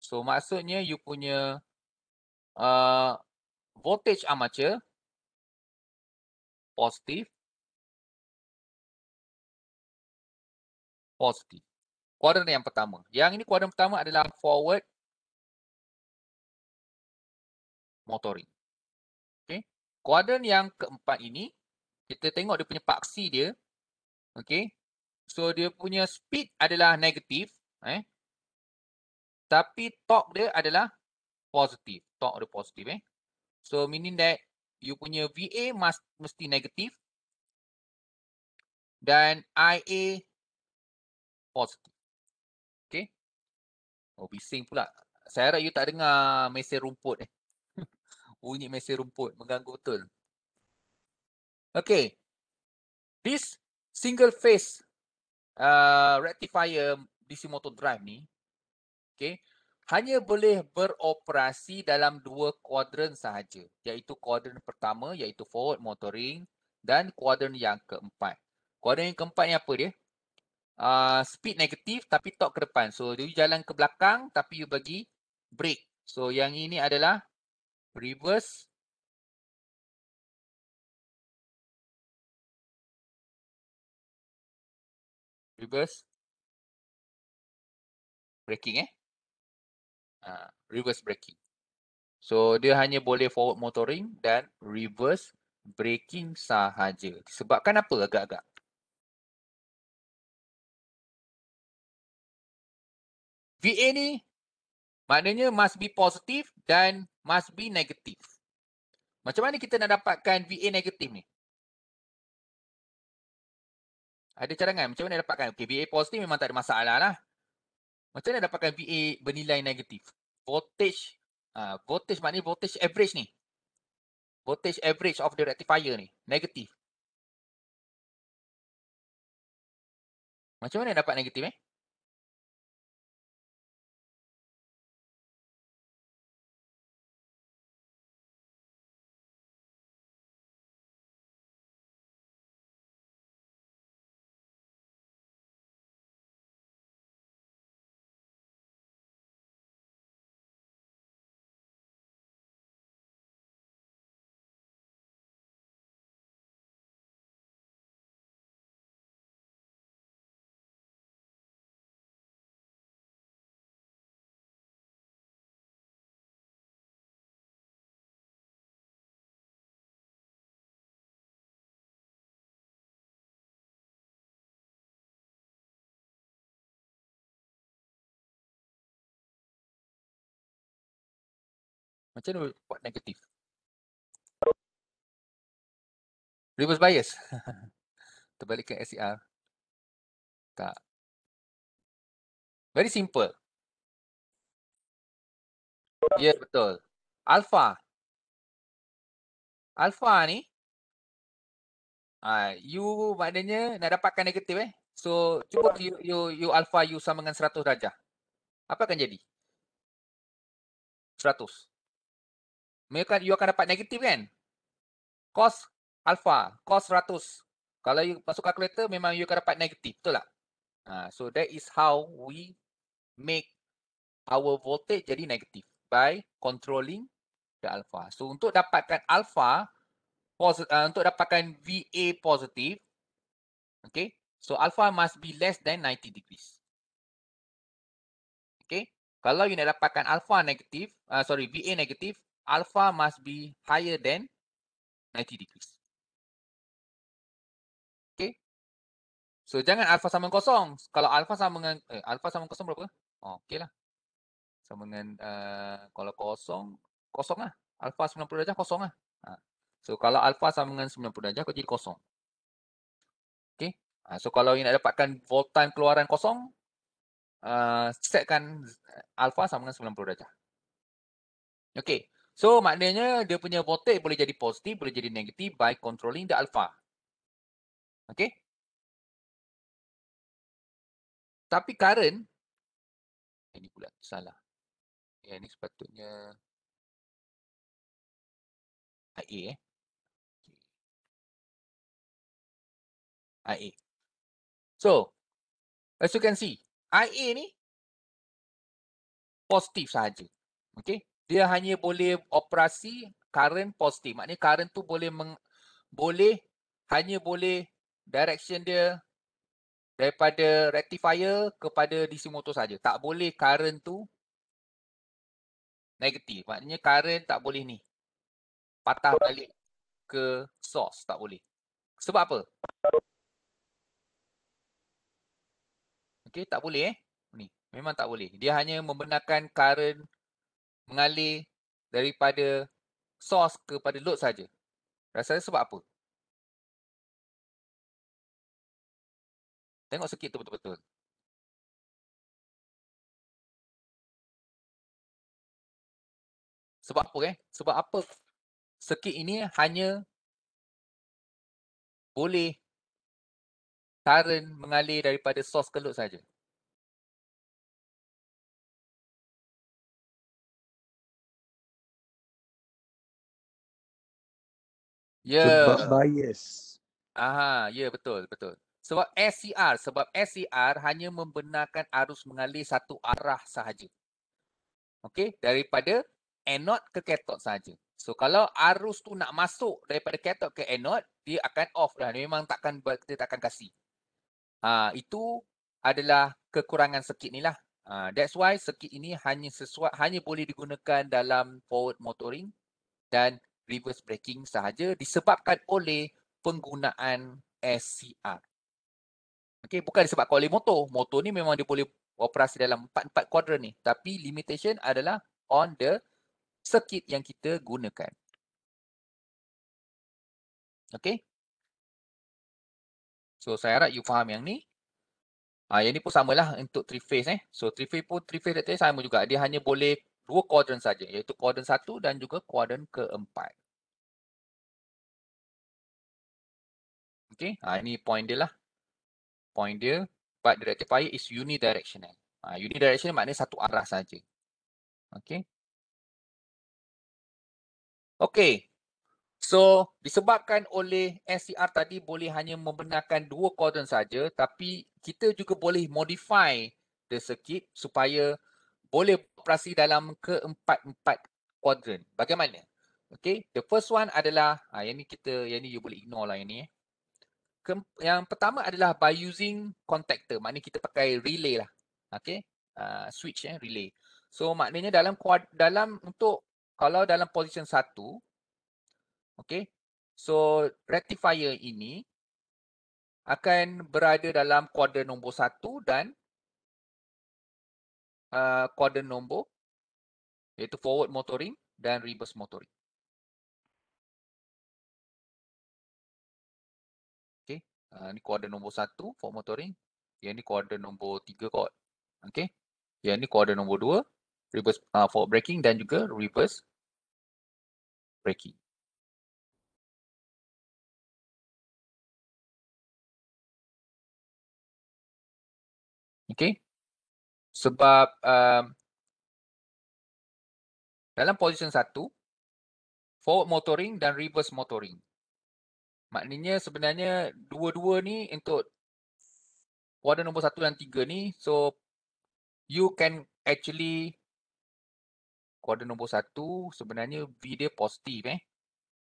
So maksudnya you punya voltage armature positif, positif. Kuadran yang pertama. Yang ini kuadran pertama adalah forward motoring. Okay. Kuadran yang keempat ini, kita tengok dia punya paksi dia. Okay. So dia punya speed adalah negatif. Tapi torque dia adalah positif. Torque dia positif. So meaning that you punya VA mesti negatif. Dan IA positif. Okay. Oh, bising pula. Saya harap you tak dengar mesin rumput bunyi mesin rumput. Mengganggu betul. Okay. This single phase rectifier DC motor drive ni, okay, hanya boleh beroperasi dalam dua kuadran sahaja. Iaitu kuadran pertama, iaitu forward motoring dan kuadran yang keempat. Kuadran yang keempat ni apa dia? Speed negatif tapi torque ke depan. So, you jalan ke belakang tapi you bagi brake. So, yang ini adalah reverse braking reverse braking. So, dia hanya boleh forward motoring dan reverse braking sahaja. Disebabkan apa agak-agak? VA ni maknanya must be positif dan must be negatif. Macam mana kita nak dapatkan VA negatif ni? Ada cadangan macam mana nak dapatkan? Okay, VA positif memang tak ada masalah lah. Macam mana dapatkan VA bernilai negatif? Voltage, voltage maknanya voltage average ni. Voltage average of the rectifier ni, negatif. Macam mana dapat negatif Macam mana buat negatif? Reverse bias. Terbalikkan SCR. Tak. Very simple. Ya, yeah, betul. Alpha. Alpha ni U maknanya nak dapatkan negatif So cuba U alpha U sama dengan 100 darjah. Apa akan jadi? 100. You akan dapat negatif kan? Cos alpha, cos 100. Kalau you masuk kalkulator memang you akan dapat negatif, betul tak? So that is how we make our voltage jadi negatif by controlling the alpha. So untuk dapatkan alpha, untuk dapatkan VA positif, okay, so alpha must be less than 90 degrees. Okay, kalau you nak dapatkan alpha negatif, VA negatif, alpha must be higher than 90 degrees. Okay, so jangan alpha sama dengan kosong. Kalau alpha sama dengan alpha sama dengan kosong berapa? Okay lah. Sama dengan kalau kosong lah. Alpha 90 darjah kosong lah. So kalau alpha sama dengan 90 darjah, kau jadi kosong. Okay. So kalau you nak dapatkan voltan keluaran kosong, setkan alpha sama dengan 90 darjah. Okay. So maknanya dia punya voltage boleh jadi positif, boleh jadi negatif by controlling the alpha. Okay. Tapi current, ini pula salah. Ini sepatutnya IA IA. So, as you can see, IA ni positif sahaja. Okay. Dia hanya boleh operasi current positif. Maknanya current tu hanya boleh direction dia daripada rectifier kepada DC motor saja. Tak boleh current tu negatif. Maknanya current tak boleh ni patah balik ke source. Tak boleh. Sebab apa? Okay, tak boleh Ni, memang tak boleh. Dia hanya membenarkan current mengalir daripada source kepada load saja. Rasanya sebab apa? Tengok sikit tu betul-betul. Sebab apa Sebab apa circuit ini hanya boleh current mengalir daripada source ke load saja. Sebab bias. Ya betul. Sebab SCR hanya membenarkan arus mengalir satu arah sahaja. Okey, daripada anode ke cathode saja. So kalau arus tu nak masuk daripada cathode ke anode, dia akan off dah. Dia takkan kasih. Itu adalah kekurangan circuit ni lah. That's why circuit ini hanya boleh digunakan dalam forward motoring dan reverse braking sahaja disebabkan oleh penggunaan SCR. Okay, bukan disebabkan oleh motor. Motor ni memang dia boleh operasi dalam 4 kuadran ni. Tapi limitation adalah on the circuit yang kita gunakan. Okay. So saya harap you faham yang ni. Yang ni pun samalah untuk 3 phase So 3 phase tadi sama juga. Dia hanya boleh 2 kuadran saja, iaitu kuadran 1 dan juga kuadran keempat. Okay, ini point dia lah. Point dia, but the rectifier is unidirectional. Unidirectional maknanya satu arah saja. Okay. Okay. So, disebabkan oleh SCR tadi boleh hanya membenarkan 2 kuadran saja, tapi kita juga boleh modify the circuit supaya boleh operasi dalam keempat-empat kuadran. Bagaimana? Okay, the first one adalah, yang ni you boleh ignore lah yang ni. Yang pertama adalah by using contactor, maknanya kita pakai relay lah. Okay, switch relay. So, maknanya kalau dalam position 1, okay, so rectifier ini akan berada dalam kuadran nombor 1 dan kuadran nombor, iaitu forward motoring dan reverse motoring. Okay, ini kuadran nombor 1 forward motoring, yang ni kuadran nombor 3 kot. Okay, yang ni kuadran nombor 2 reverse forward braking dan juga reverse braking. Okay. Sebab dalam position 1, forward motoring dan reverse motoring. Maknanya sebenarnya dua-dua ni untuk kuadran nombor 1 dan 3 ni, so you can actually kuadran nombor 1 sebenarnya V dia positif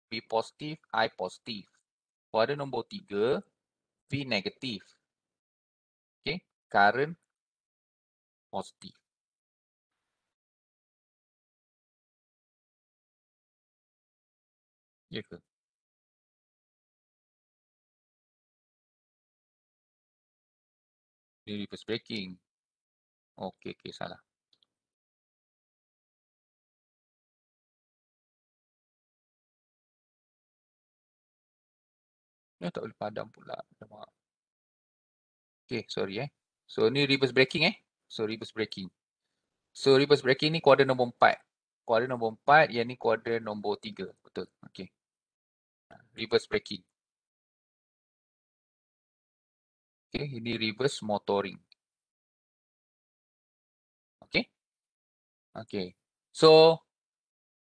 V positif, I positif. Kuadran nombor 3 V negatif. Okay, current positif. Ya ke? Dia reverse braking. Okay, salah. Ya, tak boleh padam pula. Okay, sorry So, ni reverse braking So, reverse braking. So, reverse braking ni kuadran nombor 4. Kuadran nombor 4, yang ni kuadran nombor 3. Betul. Okay. Reverse braking. Okay, ini reverse motoring. Okay. Okay. So,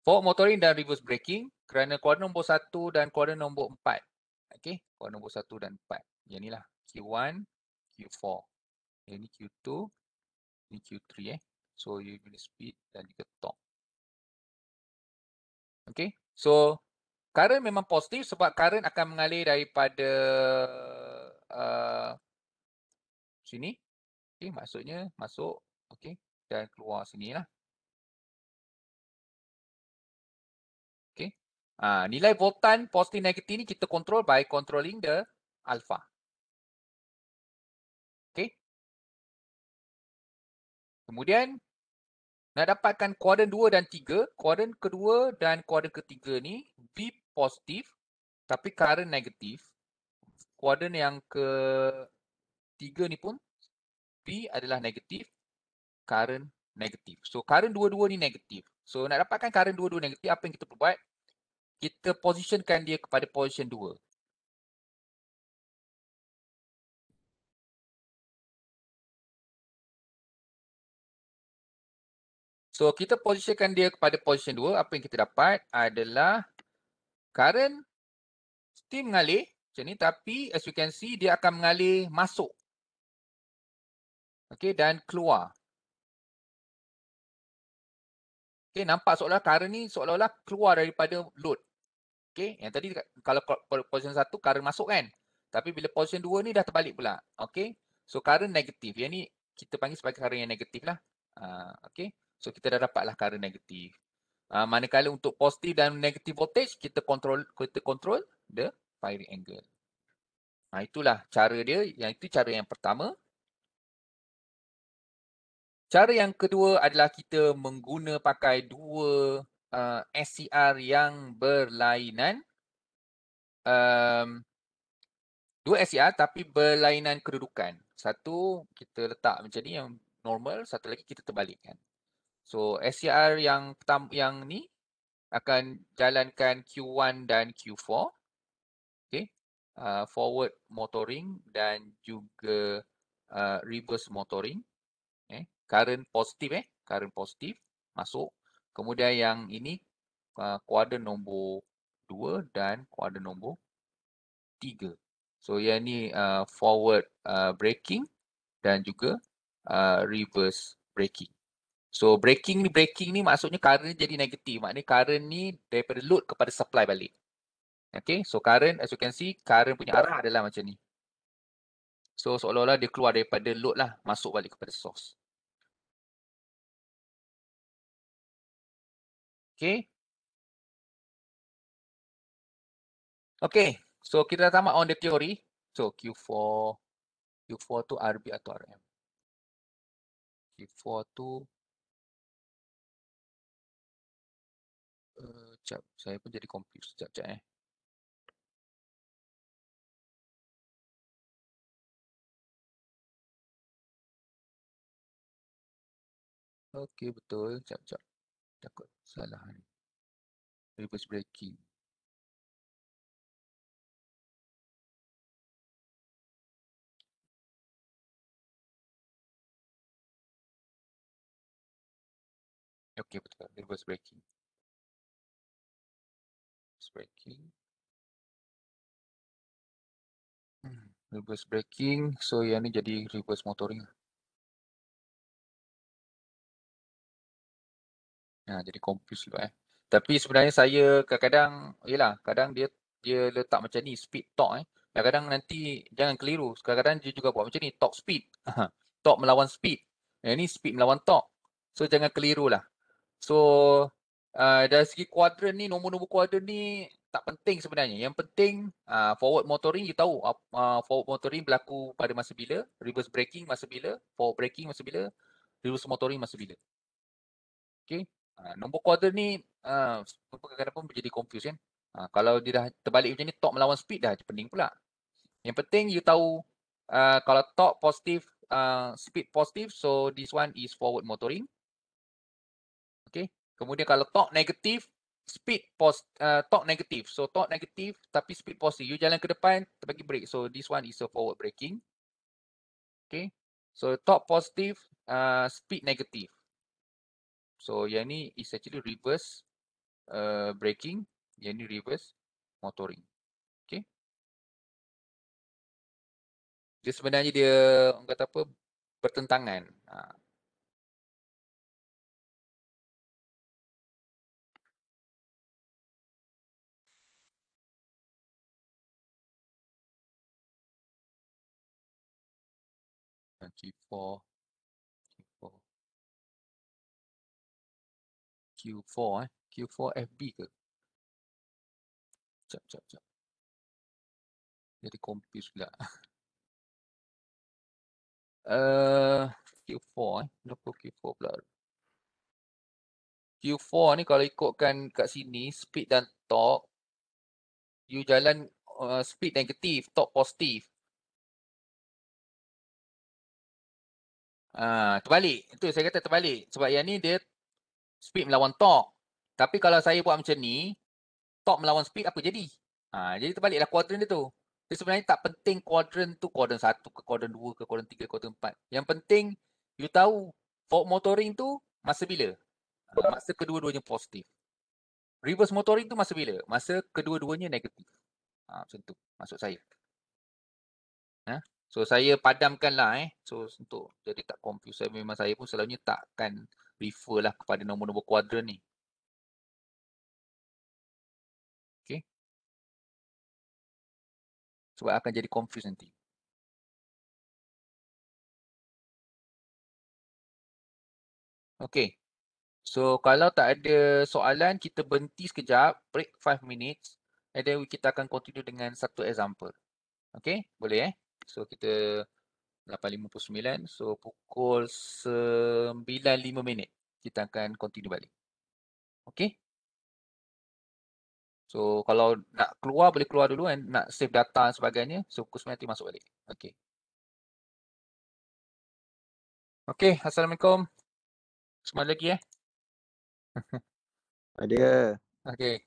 forward motoring dan reverse braking kerana kuadran nombor 1 dan kuadran nombor 4. Okay, kuadran nombor 1 dan 4. Yang ni lah. Q1, Q4. Yang ni Q2, ni Q3 So, you guna speed dan juga torque. Okay. So, current memang positif sebab current akan mengalir daripada sini. Okay, maksudnya masuk. Okay. Dan keluar sini lah. Okay. Nilai voltan positif negatif ni kita control by controlling the alpha. Okay. Kemudian nak dapatkan kuadran 2 dan 3, kuadran kedua dan kuadran ketiga ni V positif tapi current negatif. Kuadran yang ketiga ni pun V adalah negatif, current negatif. So current dua-dua ni negatif. So nak dapatkan current dua-dua negatif, apa yang kita perlu buat? Kita positionkan dia kepada position 2. So kita positionkan dia kepada position 2, apa yang kita dapat adalah current still mengalir macam ni, tapi as you can see dia akan mengalir masuk. Okay, dan keluar. Okay, nampak seolah current ni seolah-olah keluar daripada load. Okay, yang tadi kalau position 1 current masuk kan. Tapi bila position 2 ni dah terbalik pula. Okay, so current negatif. Yang ni kita panggil sebagai current yang negatif lah. Okay, so kita dah dapatlah current negatif. Manakala untuk positif dan negatif voltage, kita control the firing angle. Itulah cara dia. Yang itu cara yang pertama. Cara yang kedua adalah kita mengguna pakai dua SCR yang berlainan. Dua SCR tapi berlainan kedudukan. Satu kita letak macam ni yang normal, satu lagi kita terbalikkan. So SCR yang pertama yang ni akan jalankan Q1 dan Q4. Okay. Forward motoring dan juga reverse motoring. Current positif current positif masuk. Kemudian yang ini kuadran nombor 2 dan kuadran nombor 3. So yang ni forward braking dan juga reverse braking. So braking ni maksudnya current jadi negatif. Maknanya current ni daripada load kepada supply balik. Okay, so current as you can see, current punya arah adalah macam ni. So seolah-olah dia keluar daripada load lah, masuk balik kepada source. Okay. Okay, so kita dah tamat on the theory. So Q4 tu RB atau RM? Q4 tu sekejap, saya pun jadi confused sekejap Okay, betul. Sekejap. Takut salah ni. Reverse braking. Okey, betul. Reverse braking. Reverse braking. Reverse braking. So yang ni jadi reverse motoring. Jadi confuse pula Tapi sebenarnya saya kadang-kadang, yelah, kadang dia letak macam ni, speed torque Kadang-kadang nanti jangan keliru. Kadang-kadang dia juga buat macam ni, torque speed. Torque melawan speed. Yang ni speed melawan torque. So jangan keliru lah. So dari segi kuadran ni, nombor-nombor kuadran ni tak penting sebenarnya. Yang penting forward motoring, you tahu forward motoring berlaku pada masa bila, reverse braking masa bila, forward braking masa bila, reverse motoring masa bila. Okay. Nombor kuadran ni kadang-kadang pun menjadi confuse kan. Kalau dia dah terbalik macam ni, torque melawan speed dah pening pula. Yang penting you tahu kalau torque positif, speed positif, so this one is forward motoring. Okay. Kemudian kalau torque negatif, torque negatif. So torque negatif tapi speed positif. You jalan ke depan, terbagi brake. So this one is a forward braking. Okay. So torque positif, speed negatif. So yang ni is actually reverse braking, yang ni reverse motoring. Okay. Dia sebenarnya orang kata apa, bertentangan. Q4, Q4 FB ke? Sekejap. Jadi confuse pula. Q4 Kenapa Q4 pula? Q4 ni kalau ikutkan kat sini, speed dan torque, you jalan speed negatif, torque positif. Terbalik. Itu saya kata terbalik. Sebab yang ni dia speed melawan torque. Tapi kalau saya buat macam ni, torque melawan speed apa jadi? Jadi terbaliklah kuadran dia tu. Dia sebenarnya tak penting kuadran tu kuadran 1 ke kuadran 2 ke kuadran 3 ke kuadran 4. Yang penting you tahu forward motoring tu masa bila? Masa kedua-duanya positif. Reverse motoring tu masa bila? Masa kedua-duanya negatif. Macam tu maksud saya. So saya padamkan lah So untuk jadi tak confuse, memang saya pun selalunya takkan refer lah kepada nombor-nombor kuadran ni. Okay. Sebab akan jadi confuse nanti. Okay. So kalau tak ada soalan, kita berhenti sekejap, break 5 minutes, and then kita akan continue dengan satu example. Okay, boleh So kita 8.59, so pukul 9.05 minit, kita akan continue balik. Okay. So kalau nak keluar, boleh keluar dulu and nak save data dan sebagainya, so pukul 9 nanti masuk balik. Okay. Okay, Assalamualaikum. Semua lagi Ada. Okay.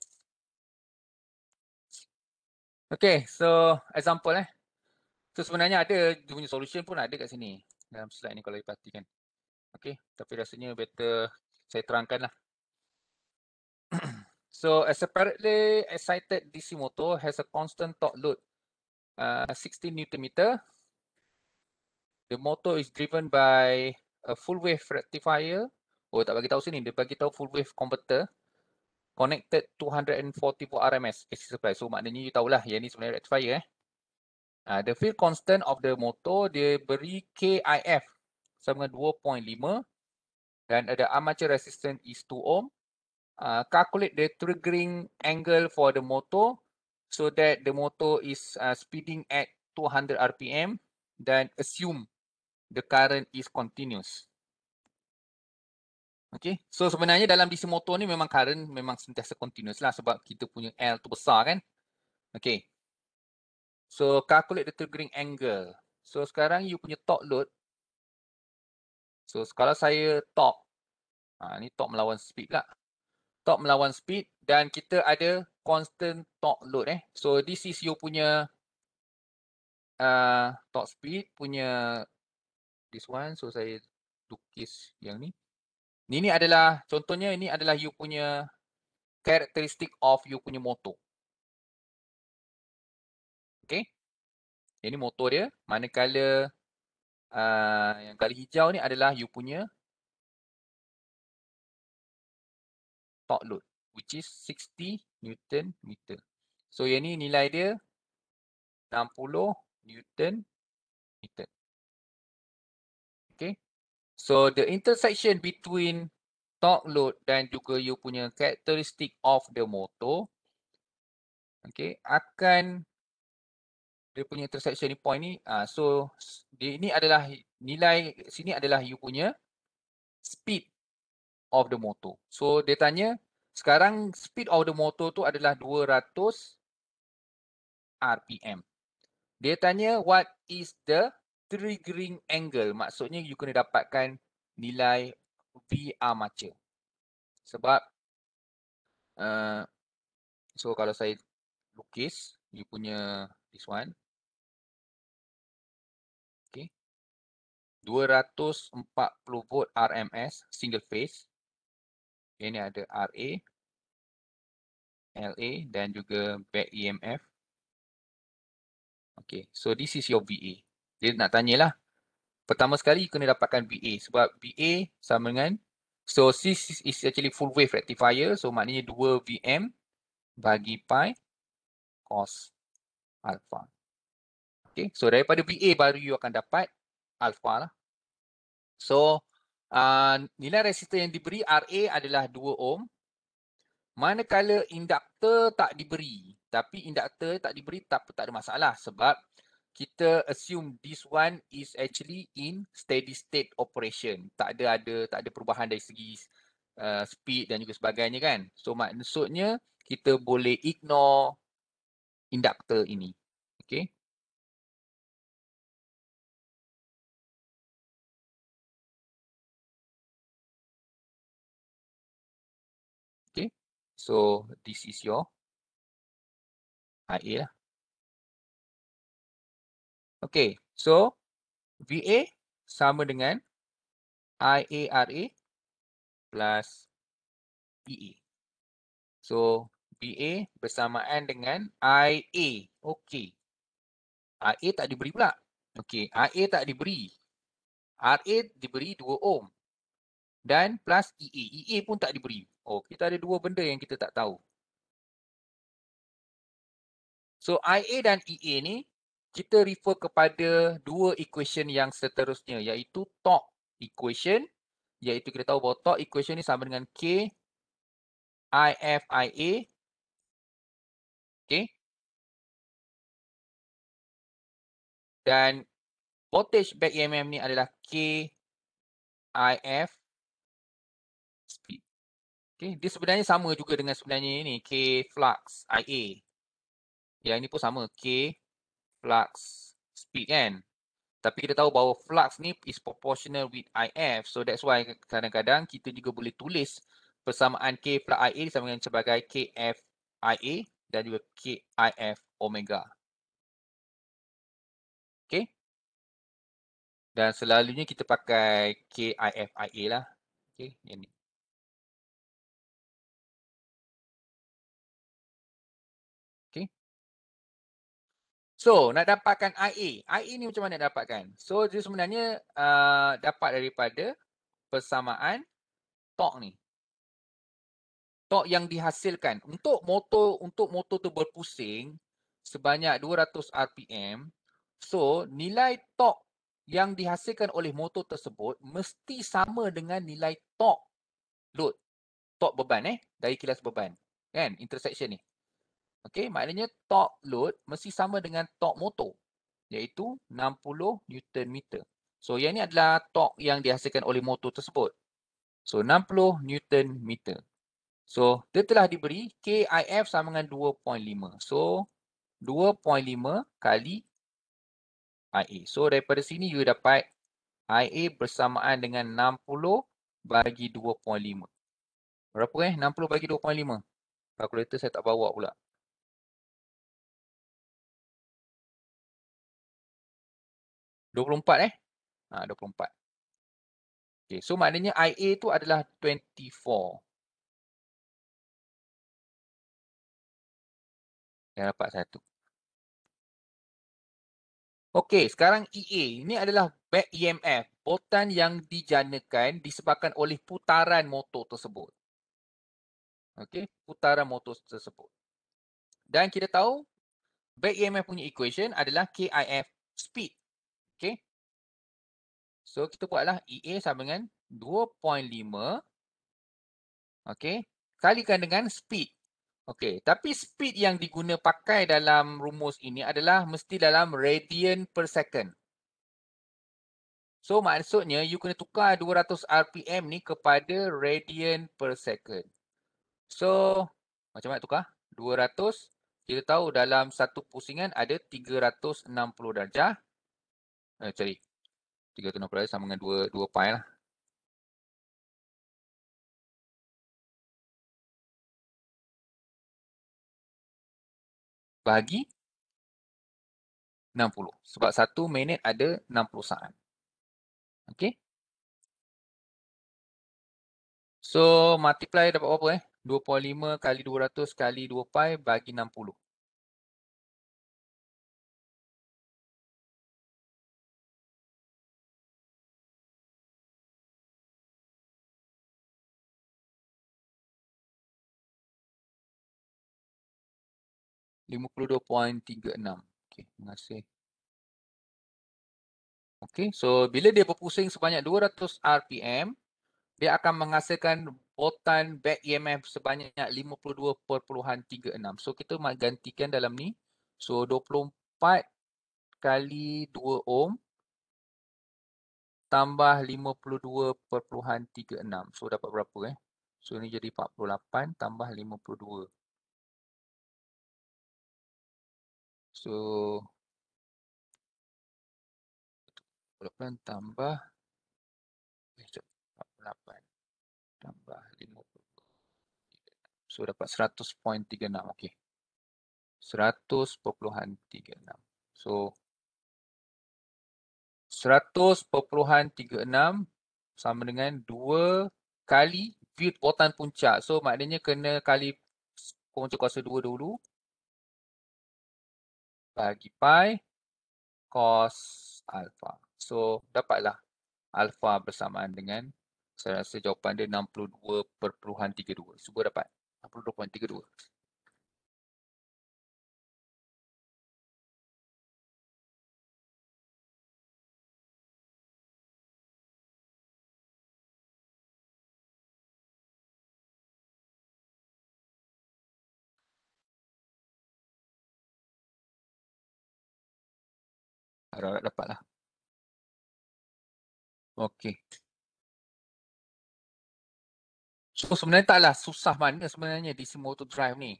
Okay, so example So sebenarnya ada, dia punya solution pun ada kat sini. Dalam slide ni kalau diperhatikan. Okay, tapi rasanya better saya terangkan lah. So a separately excited DC motor has a constant torque load 16 Nm. The motor is driven by a full wave rectifier. Tak bagi tahu sini, dia bagi tahu full wave converter connected 240 volt RMS AC supply. So maknanya you tahulah yang ni sebenarnya rectifier The field constant of the motor dia beri KIF sama dengan 2.5 dan ada armature resistance is 2 ohm. Calculate the triggering angle for the motor so that the motor is speeding at 200 RPM dan assume the current is continuous. Okay, so sebenarnya dalam DC motor ni memang current memang sentiasa continuous lah sebab kita punya L tu besar kan. Okay, so calculate the triggering angle. So sekarang you punya torque load. So kalau saya torque, ni torque melawan speed pula. Torque melawan speed dan kita ada constant torque load So this is you punya torque speed punya this one. So saya lukis yang ni. Ini adalah, contohnya ini adalah you punya characteristic of you punya motor. Okay. Ini motor dia. Manakala yang garis hijau ni adalah you punya torque load, which is 60 Newton meter. So yang ni nilai dia 60 Newton meter. Okay. So the intersection between torque load dan juga you punya characteristic of the motor, okay, akan dia punya intersection ni point ni, so ini adalah nilai sini adalah you punya speed of the motor. So dia tanya sekarang speed of the motor tu adalah 200 RPM. Dia tanya what is the triggering angle. Maksudnya you kena dapatkan nilai V armature. Sebab so kalau saya lukis you punya this one. Okay. 240 volt RMS single phase. Ini ada RA, LA dan juga back EMF. Okay, so this is your VA. Dia nak tanyalah. Pertama sekali you kena dapatkan VA sebab VA sama dengan, so this is actually full wave rectifier, so maknanya 2 VM bagi pi cos alpha. Okay, so daripada VA baru you akan dapat alpha lah. So nilai resistor yang diberi RA adalah 2 ohm. Manakala induktor tak diberi, tapi induktor tak diberi tak ada masalah sebab kita assume this one is actually in steady state operation. Tak ada perubahan dari segi speed dan juga sebagainya kan. So maksudnya kita boleh ignore induktor ini. Okay. Okay. So this is your IA lah. Okay. So VA sama dengan IARA plus EA. So VA bersamaan dengan IA. Okay. IA tak diberi pula. Okay. IA tak diberi. RA diberi 2 ohm. Dan plus EA. EA pun tak diberi. Oh, kita ada dua benda yang kita tak tahu. So IA dan EA ni kita refer kepada dua equation yang seterusnya iaitu torque equation, iaitu kita tahu bahawa torque equation ni sama dengan K IF IA. Okay. Dan voltage back EMF ni adalah K IF speed. Okay. Dia sebenarnya sama juga dengan sebenarnya ini K flux IA. Yang ini pun sama K flux speed kan. Tapi kita tahu bahawa flux ni is proportional with IF. So that's why kadang-kadang kita juga boleh tulis persamaan K flux IA sama dengan sebagai KF IA dan juga KIF omega. Okay. Dan selalunya kita pakai KIF IA lah. Okay. Yang ni. Okay. So, nak dapatkan IA. IA ni macam mana nak dapatkan? So, dia sebenarnya dapat daripada persamaan torque ni. Torque yang dihasilkan. Untuk motor tu berpusing sebanyak 200 RPM. So, nilai torque yang dihasilkan oleh motor tersebut mesti sama dengan nilai torque load. Torque beban dari kilas beban. Kan? Intersection ni. Okay, maknanya torque load mesti sama dengan torque motor, iaitu 60 Newton meter. So, yang ni adalah torque yang dihasilkan oleh motor tersebut. So, 60 Newton meter. So, dia telah diberi KIF sama dengan 2.5. So, 2.5 kali IA. So, daripada sini you dapat IA bersamaan dengan 60 bagi 2.5. Berapa 60 bagi 2.5? Kalkulator saya tak bawa pula. 24 24. Okay, so maknanya IA tu adalah 24. Yang dapat satu. Okey, sekarang EA. Ini adalah back EMF. Botan yang dijanakan disebabkan oleh putaran motor tersebut. Okey, putaran motor tersebut. Dan kita tahu back EMF punya equation adalah KIF speed. Okey. So kita buatlah EA sama dengan 2.5 okey, kalikan dengan speed. Okey, tapi speed yang diguna pakai dalam rumus ini adalah mesti dalam radian per second. So maksudnya you kena tukar 200 RPM ni kepada radian per second. So macam mana tukar? 200, kita tahu dalam satu pusingan ada 360 darjah. Sorry. 360 darjah sama dengan 2 pi lah. Bahagi 60. Sebab 1 minit ada 60 saat. Okay. So multiply dapat berapa 2.5 kali 200 kali 2 pi bagi 60. $52.36. Okay, terima kasih. Okay, so bila dia berpusing sebanyak 200 RPM, dia akan menghasilkan botan back EMF sebanyak 52.36. So kita gantikan dalam ni. So 24 kali 2 ohm tambah 52.36. So dapat berapa So ni jadi 48 tambah 52. So 48 tambah 48 tambah 50. So dapat 100.36. Okey. 100.36. So 100.36 sama dengan 2 kali V botan puncak. So maknanya kena kali punca kuasa 2 dulu. Bagi pi cos alpha. So dapatlah alpha bersamaan dengan, saya rasa jawapan dia 62.32. Cuba dapat 62.32. Harap dapatlah. Okey. So sebenarnya taklah susah mana sebenarnya DC motor drive ni.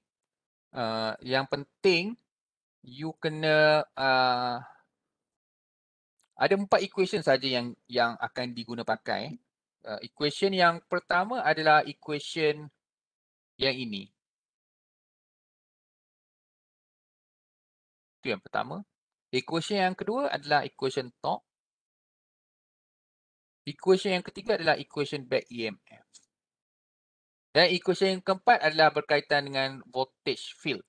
Yang penting you kena ada 4 equation saja yang akan diguna pakai. Equation yang pertama adalah equation yang ini. Itu yang pertama. Equation yang kedua adalah equation torque. Equation yang ketiga adalah equation back EMF. Dan equation yang keempat adalah berkaitan dengan voltage field.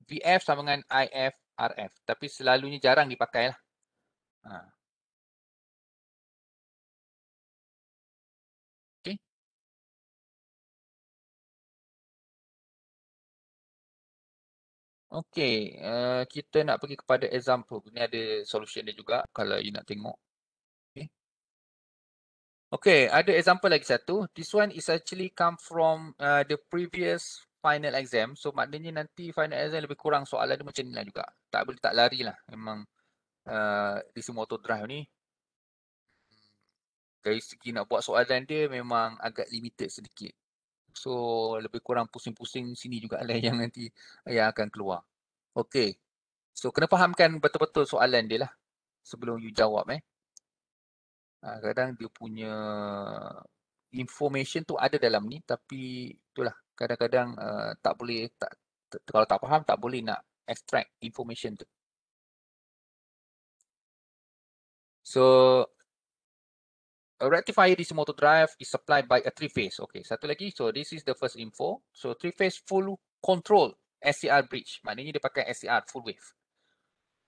VF sama dengan IF RF. Tapi selalunya jarang dipakai lah. Okay. Okay. Kita nak pergi kepada example. Ini ada solution dia juga kalau you nak tengok. Okay. Okay, ada example lagi satu. This one is actually come from the previous final exam. So maknanya nanti final exam lebih kurang soalan dia macam ni lah juga. Tak boleh tak lari lah. Memang DC motor drive ni dari segi nak buat soalan dia memang agak limited sedikit. So lebih kurang pusing-pusing sini jugalah yang nanti yang akan keluar. Okay. So kena fahamkan betul-betul soalan dia lah sebelum you jawab kadang dia punya information tu ada dalam ni tapi itulah kadang-kadang tak boleh kalau tak faham tak boleh nak extract information tu. So A rectifier DC motor drive is supplied by a three-phase. Okay, satu lagi. So this is the first info. So three-phase full control SCR bridge. Maknanya dia pakai SCR full wave.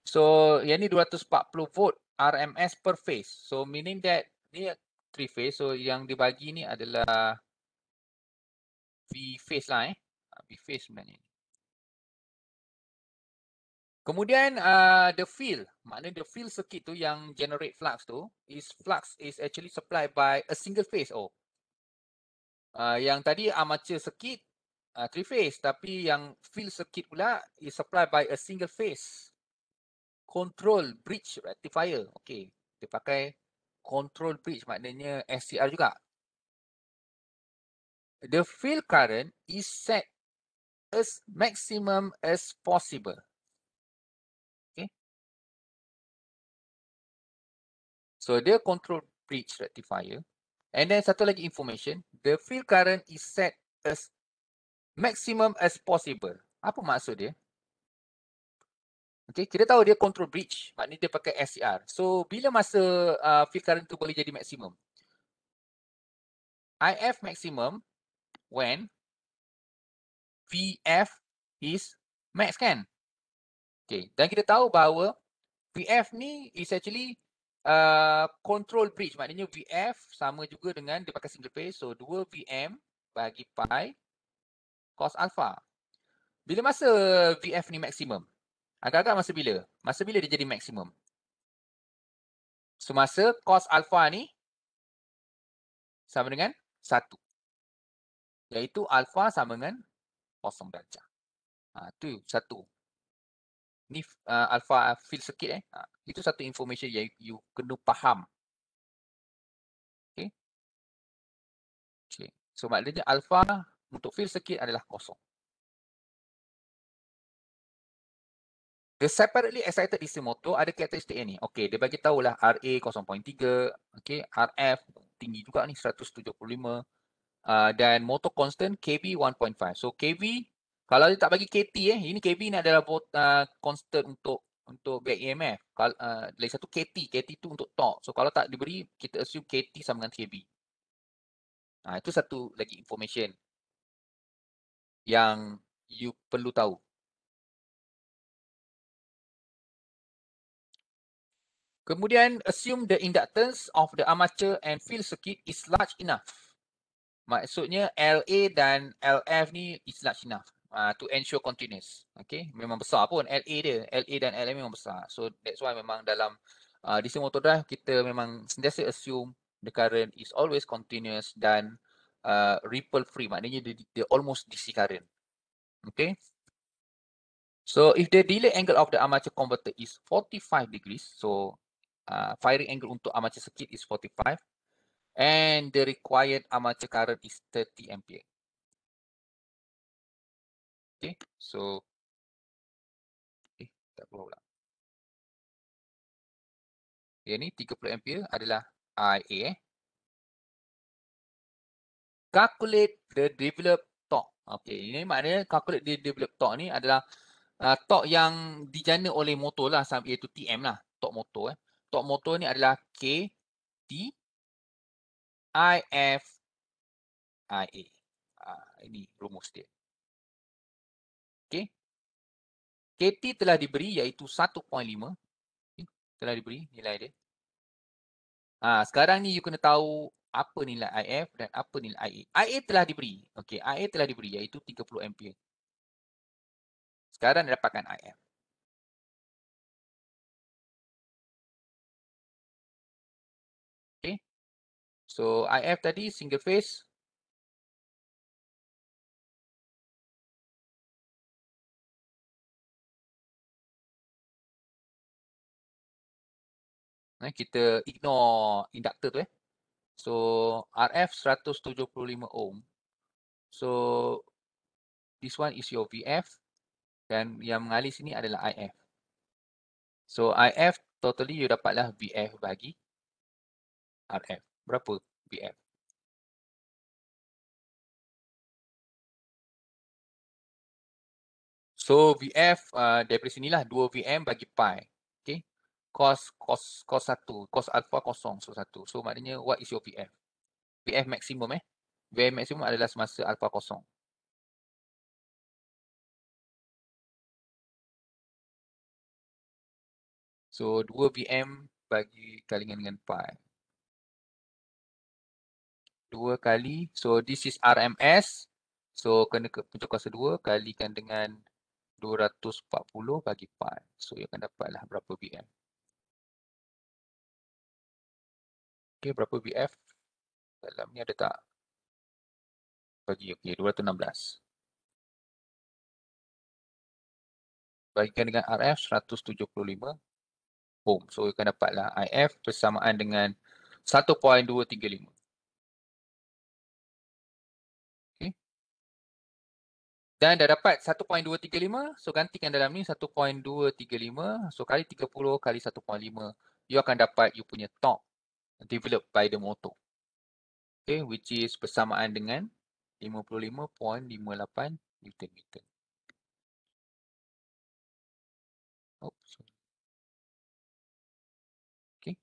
So yang ni 240 volt RMS per phase. So meaning that ni three-phase. So yang dibagi ni adalah V-phase lah V-phase sebenarnya. Kemudian the field, maknanya the field circuit tu yang generate flux tu, flux is actually supplied by a single phase. Yang tadi armature circuit three phase, tapi yang field circuit pula is supplied by a single phase control bridge rectifier. Okay, dia pakai control bridge, maknanya SCR juga. The field current is set as maximum as possible. So dia control bridge rectifier. And then satu lagi information, the field current is set as maximum as possible. Apa maksud dia? Okay, kita tahu dia control bridge, maknanya dia pakai SCR. So bila masa field current tu boleh jadi maximum? IF maximum when VF is max kan? Okay, dan kita tahu bahawa VF ni is actually control bridge, maknanya VF sama juga dengan dia pakai single phase, so 2 VM bagi pi cos alpha. Bila masa VF ni maksimum? Agak-agak masa bila? Masa bila dia jadi maksimum? Semasa cos alpha ni sama dengan 1. Iaitu alpha sama dengan 0 darjah. Tu satu. Ni alpha field circuit itu satu information yang you kena faham. Okay. So maknanya alpha untuk field circuit adalah 0. The separately excited DC motor ada karakteristik yang ni. Okey, dia bagi tahulah RA 0.3, okey, RF tinggi juga ni 175 dan motor constant KB 1.5. So KB kalau dia tak bagi KT ini KB ni adalah constant untuk back EMF. Lagi satu KT tu untuk torque. So kalau tak diberi, kita assume KT sama dengan KB. Itu satu lagi information yang you perlu tahu. Kemudian assume the inductance of the armature and field circuit is large enough. Maksudnya LA dan LF ni is large enough to ensure continuous. Okay, memang besar pun LA dia. LA dan LF memang besar. So that's why memang dalam DC motor drive kita memang sentiasa assume the current is always continuous dan ripple free. Maknanya dia almost DC current. Okay. So if the delay angle of the armature converter is 45 degrees, so firing angle untuk armature circuit is 45 and the required armature current is 30 ampere. Okay, so tak perlu pula. Yang ni 30 ampere adalah IA. Calculate the developed torque. Okay, ini maknanya calculate the developed torque ni adalah torque yang dijana oleh motor lah, iaitu TM lah, torque motor. Torque motor ni adalah KT IF IA. Ini rumus dia. Okay. KT telah diberi iaitu 1.5. Telah diberi nilai dia. Sekarang ni you kena tahu apa nilai IF dan apa nilai IA. IA telah diberi. Okey, IA telah diberi iaitu 30 ampere. Sekarang dapatkan IF. Okey. So IF tadi single phase. Kita ignore inductor tu So RF 175 ohm. So this one is your VF dan yang mengalir sini adalah IF. So IF totally you dapatlah VF bagi RF. Berapa VF? So VF daripada sinilah 2 VM bagi pi. Okay. cos 1, cos alpha kosong, so 1. So maknanya what is your VF? VF maksimum VF maksimum adalah semasa alpha kosong. So 2 VM bagi kalikan dengan pi. 2 kali, so this is RMS. So kena punca kuasa 2 kalikan dengan 240 bagi pi. So ia akan dapatlah berapa VM. Okay, berapa VF? Dalam ni ada tak? Bagi, okay, 216. Bagikan dengan RF 175 ohm. So akan dapatlah IF bersamaan dengan 1.235. Okay. Dan dah dapat 1.235, so gantikan dalam ni 1.235, so kali 30 kali 1.5, you akan dapat you punya torque developed by the motor. Okay, which is bersamaan dengan 55.58 Newton meter. Oops. Okay.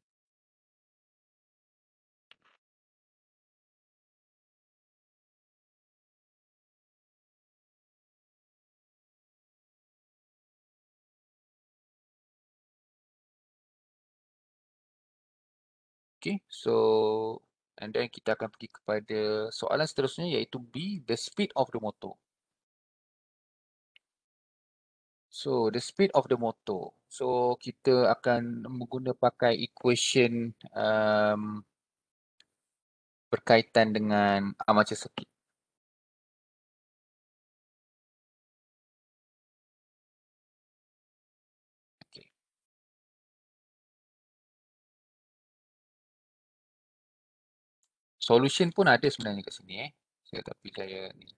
Okay, so and then kita akan pergi kepada soalan seterusnya iaitu B, the speed of the motor. So, the speed of the motor. So, kita akan pakai equation berkaitan dengan armature circuit. Okay. Solution pun ada sebenarnya kat sini tapi saya ni.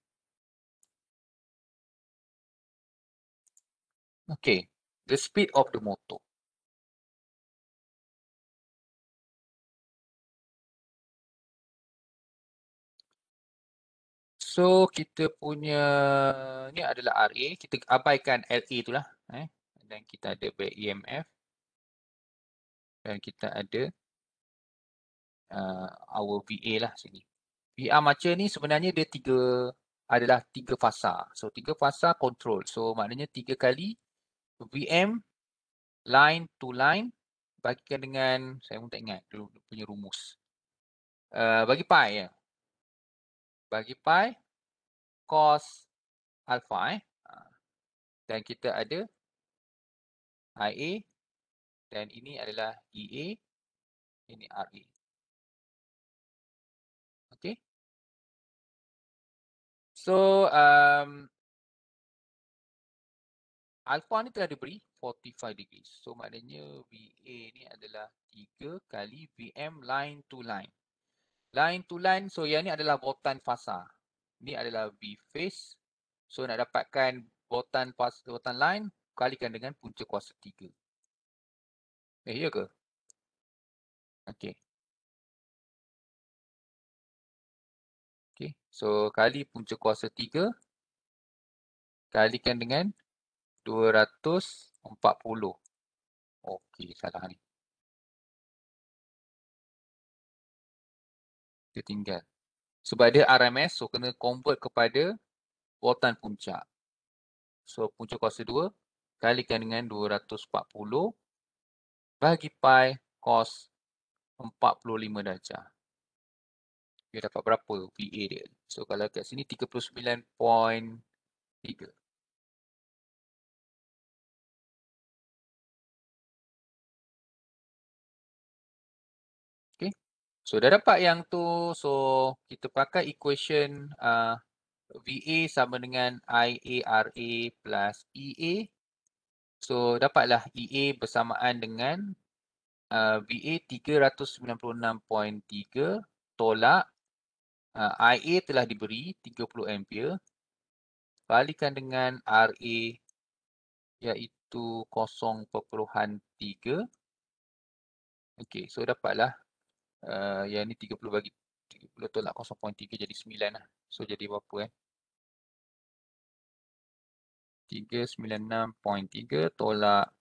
Okay, the speed of the motor. So, kita punya ni adalah RA, kita abaikan LA tu lah. Dan kita ada back EMF. Dan kita ada our VA lah sini. VA armature ni sebenarnya dia adalah tiga fasa. So, 3 fasa control. So, maknanya 3 kali VM line to line bagikan dengan, saya pun tak ingat dulu punya rumus. Bagi pi ya. Bagi pi cos alpha dan kita ada IA dan ini adalah EA, ini RA. Okay. So alpha ni telah diberi 45 degrees. So maknanya VA ni adalah 3 kali VM line to line. Line to line, so yang ni adalah botan fasa. Ni adalah V phase. So nak dapatkan botan line, kalikan dengan punca kuasa 3. Ya ke? Okay. Okay. So kali punca kuasa 3, kalikan dengan 240. Okay, salah ni. Kita tinggal. Sebab dia RMS, so kena convert kepada botan puncak. So punca kuasa 2, kalikan dengan 240 bagi pi cos 45 darjah. Dia dapat berapa VA dia? So kalau kat sini 39.3. Okay. So dah dapat yang tu. So kita pakai equation VA sama dengan IARA plus EA. So dapatlah EA bersamaan dengan VA 396.3 tolak IA telah diberi 30 ampere kalikan dengan RA iaitu 0.3. Okey, so dapatlah yang ni 30 bagi 30 tolak 0.3 jadi 9 lah. So jadi berapa 396.3 tolak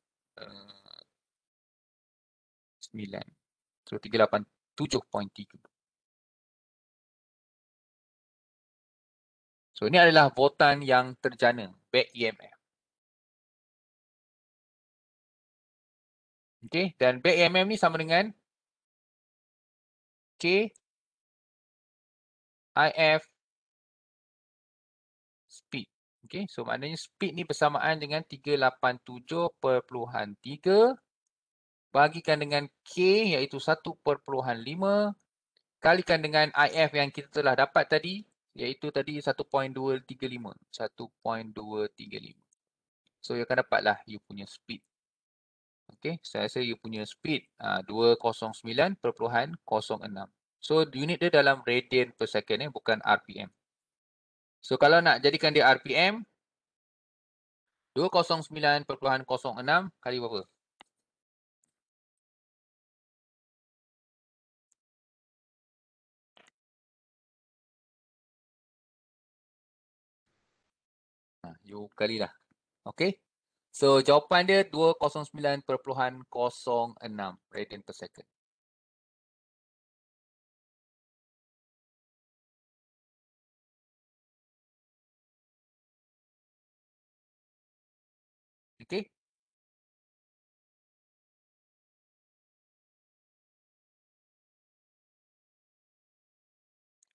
So 387.3. So ini adalah voltan yang terjana, back EMF. Okay, dan back EMF ni sama dengan K IF speed. Okay, so maknanya speed ni bersamaan dengan 387.3 bagikan dengan K iaitu 1.5 kalikan dengan IF yang kita telah dapat tadi iaitu tadi 1.235. 1.235. So you akan dapatlah you punya speed. Okay, saya rasa you punya speed 209.06. So unit dia dalam radian per second bukan RPM. So kalau nak jadikan dia RPM 209.06 kali berapa? You kalilah. Okay. So jawapan dia 209.06 radian per second. Okay.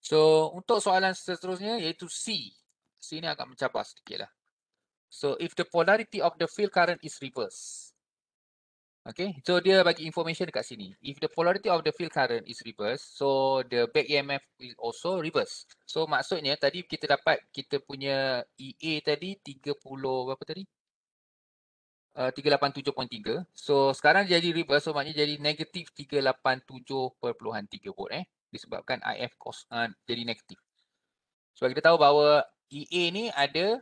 So untuk soalan seterusnya iaitu C. C ni agak mencabar sedikit lah. So if the polarity of the field current is reverse. Okay, so dia bagi information dekat sini. If the polarity of the field current is reverse, so the back EMF is also reverse. So maksudnya tadi kita dapat kita punya EA tadi 30 berapa tadi? 387.3. So sekarang jadi reverse, so maknanya jadi negatif 387.3 volt disebabkan IF jadi negatif. Sebab kita tahu bahawa EA ni ada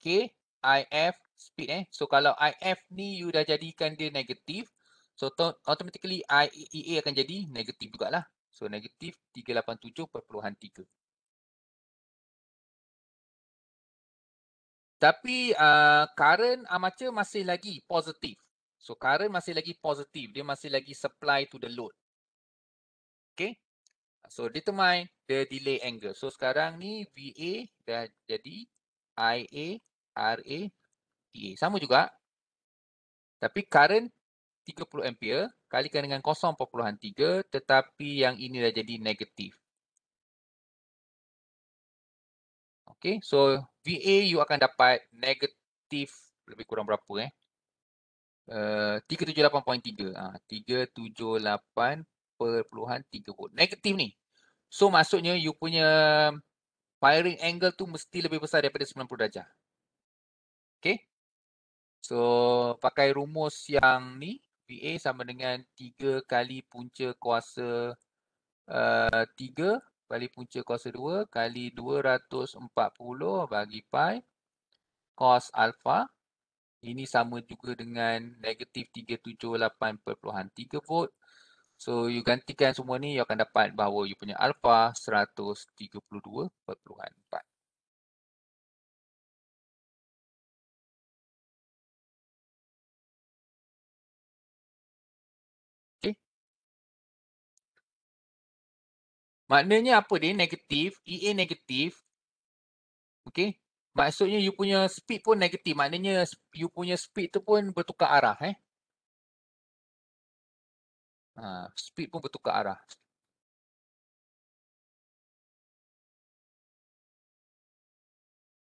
K IF speed So kalau IF ni you dah jadikan dia negatif, so automatically EA akan jadi negatif jugalah. So negatif 387.3. Tapi current armature masih lagi positif. So current masih lagi positif, dia masih lagi supply to the load. Okay. So determine the delay angle. So sekarang ni VA dah jadi IA, RA, EA. Sama juga. Tapi current 30 ampere kalikan dengan 0.3 tetapi yang ini dah jadi negatif. Okay, so VA you akan dapat negatif lebih kurang berapa 378.3. 378.3 volt. Negatif ni. So maksudnya you punya firing angle tu mesti lebih besar daripada 90 darjah. Okay. So pakai rumus yang ni, VA sama dengan 3 kali punca kuasa 3 kali punca kuasa 2 kali 240 bagi pi cos alpha. Ini sama juga dengan negatif 378.3 volt. So you gantikan semua ni, you akan dapat bahawa you punya alpha 132.4. Okay. Maknanya apa dia? Negatif, EA negatif. Okay. Maksudnya you punya speed pun negatif. Maknanya you punya speed tu pun bertukar arah. Speed pun bertukar arah.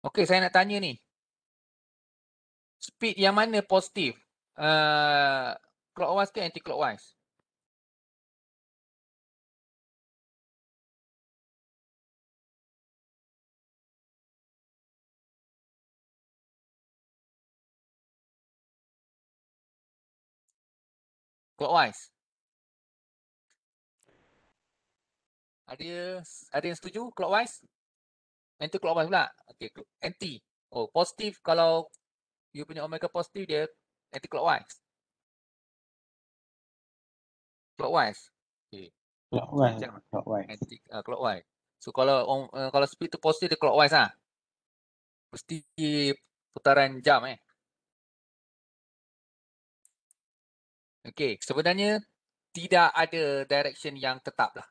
Okay, saya nak tanya ni. Speed yang mana positif? Clockwise ke anti-clockwise? Clockwise. Ada yang setuju clockwise? Anti-clockwise pula. Okay, anti. Oh, positif kalau you punya omega positif dia anti-clockwise. Clockwise. Okay. Clockwise. Anti-clockwise. So kalau speed tu positif dia clockwise Mesti putaran jam Okay, sebenarnya tidak ada direction yang tetap lah.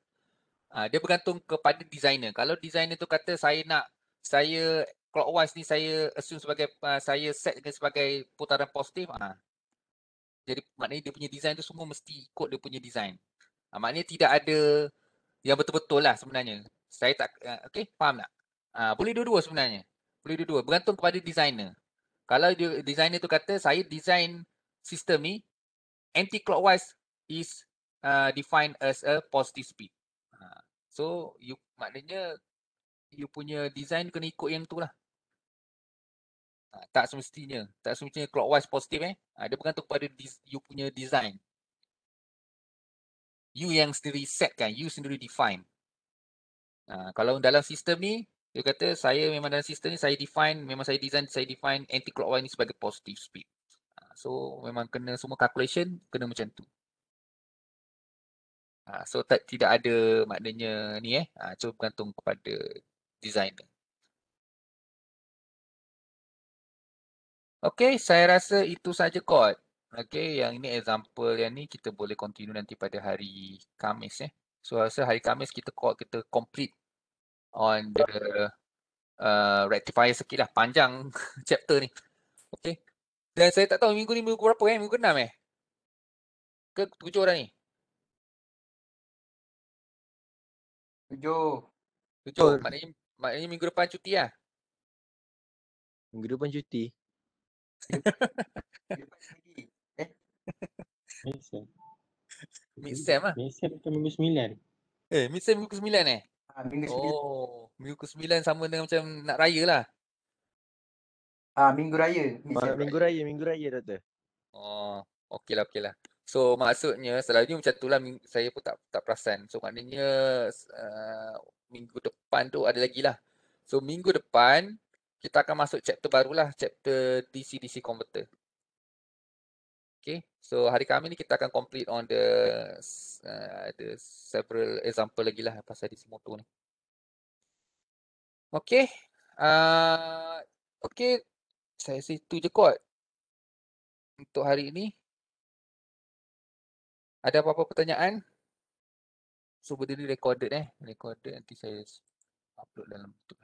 Dia bergantung kepada designer. Kalau designer tu kata saya clockwise ni saya assume sebagai saya set sebagai putaran positif. Jadi maknanya dia punya design tu semua mesti ikut dia punya design. Maknanya tidak ada yang betul-betul lah sebenarnya. Saya tak, okay, faham tak? Boleh dua-dua sebenarnya. Boleh dua-dua. Bergantung kepada designer. Kalau designer tu kata saya design sistem ni anti-clockwise is defined as a positive speed. So maknanya you punya design kena ikut yang tu lah. Tak semestinya clockwise positif dia bergantung kepada you punya design. You yang sendiri set kan, you sendiri define. Kalau dalam sistem ni, dia kata saya memang dalam sistem ni saya define anti-clockwise ni sebagai positive speed. So memang kena semua calculation kena macam tu. So tidak ada maknanya ni so bergantung kepada designer. Okay, saya rasa itu saja kot. Okay, yang ini example yang ni kita boleh continue nanti pada hari Khamis So rasa hari Khamis kita complete on the rectifier sikit lah. Panjang chapter ni. Okay. Dan saya tak tahu minggu ni minggu berapa Minggu ke-6 Ke 7 orang ni? 7. 7. Maknanya minggu depan cuti lah. Minggu depan cuti. Mid-sem. Mid-sem lah. Mid-sem atau minggu 9? Mid-sem minggu ke-9 Minggu 9. Oh, minggu ke-9 sama dengan macam nak raya lah. Minggu raya. Minggu raya Doktor. Oh, okey lah. So maksudnya selalunya macam tu lah, saya pun tak perasan. So maknanya minggu depan tu ada lagi lah. So minggu depan kita akan masuk chapter barulah, chapter DC-DC converter. Okay, so hari Khamis ni kita akan complete on the several example lagi lah pasal DC motor ni. Okay, okay, saya rasa itu je kot untuk hari ini. Ada apa-apa pertanyaan? So benda ni recorded nanti saya upload dalam YouTube.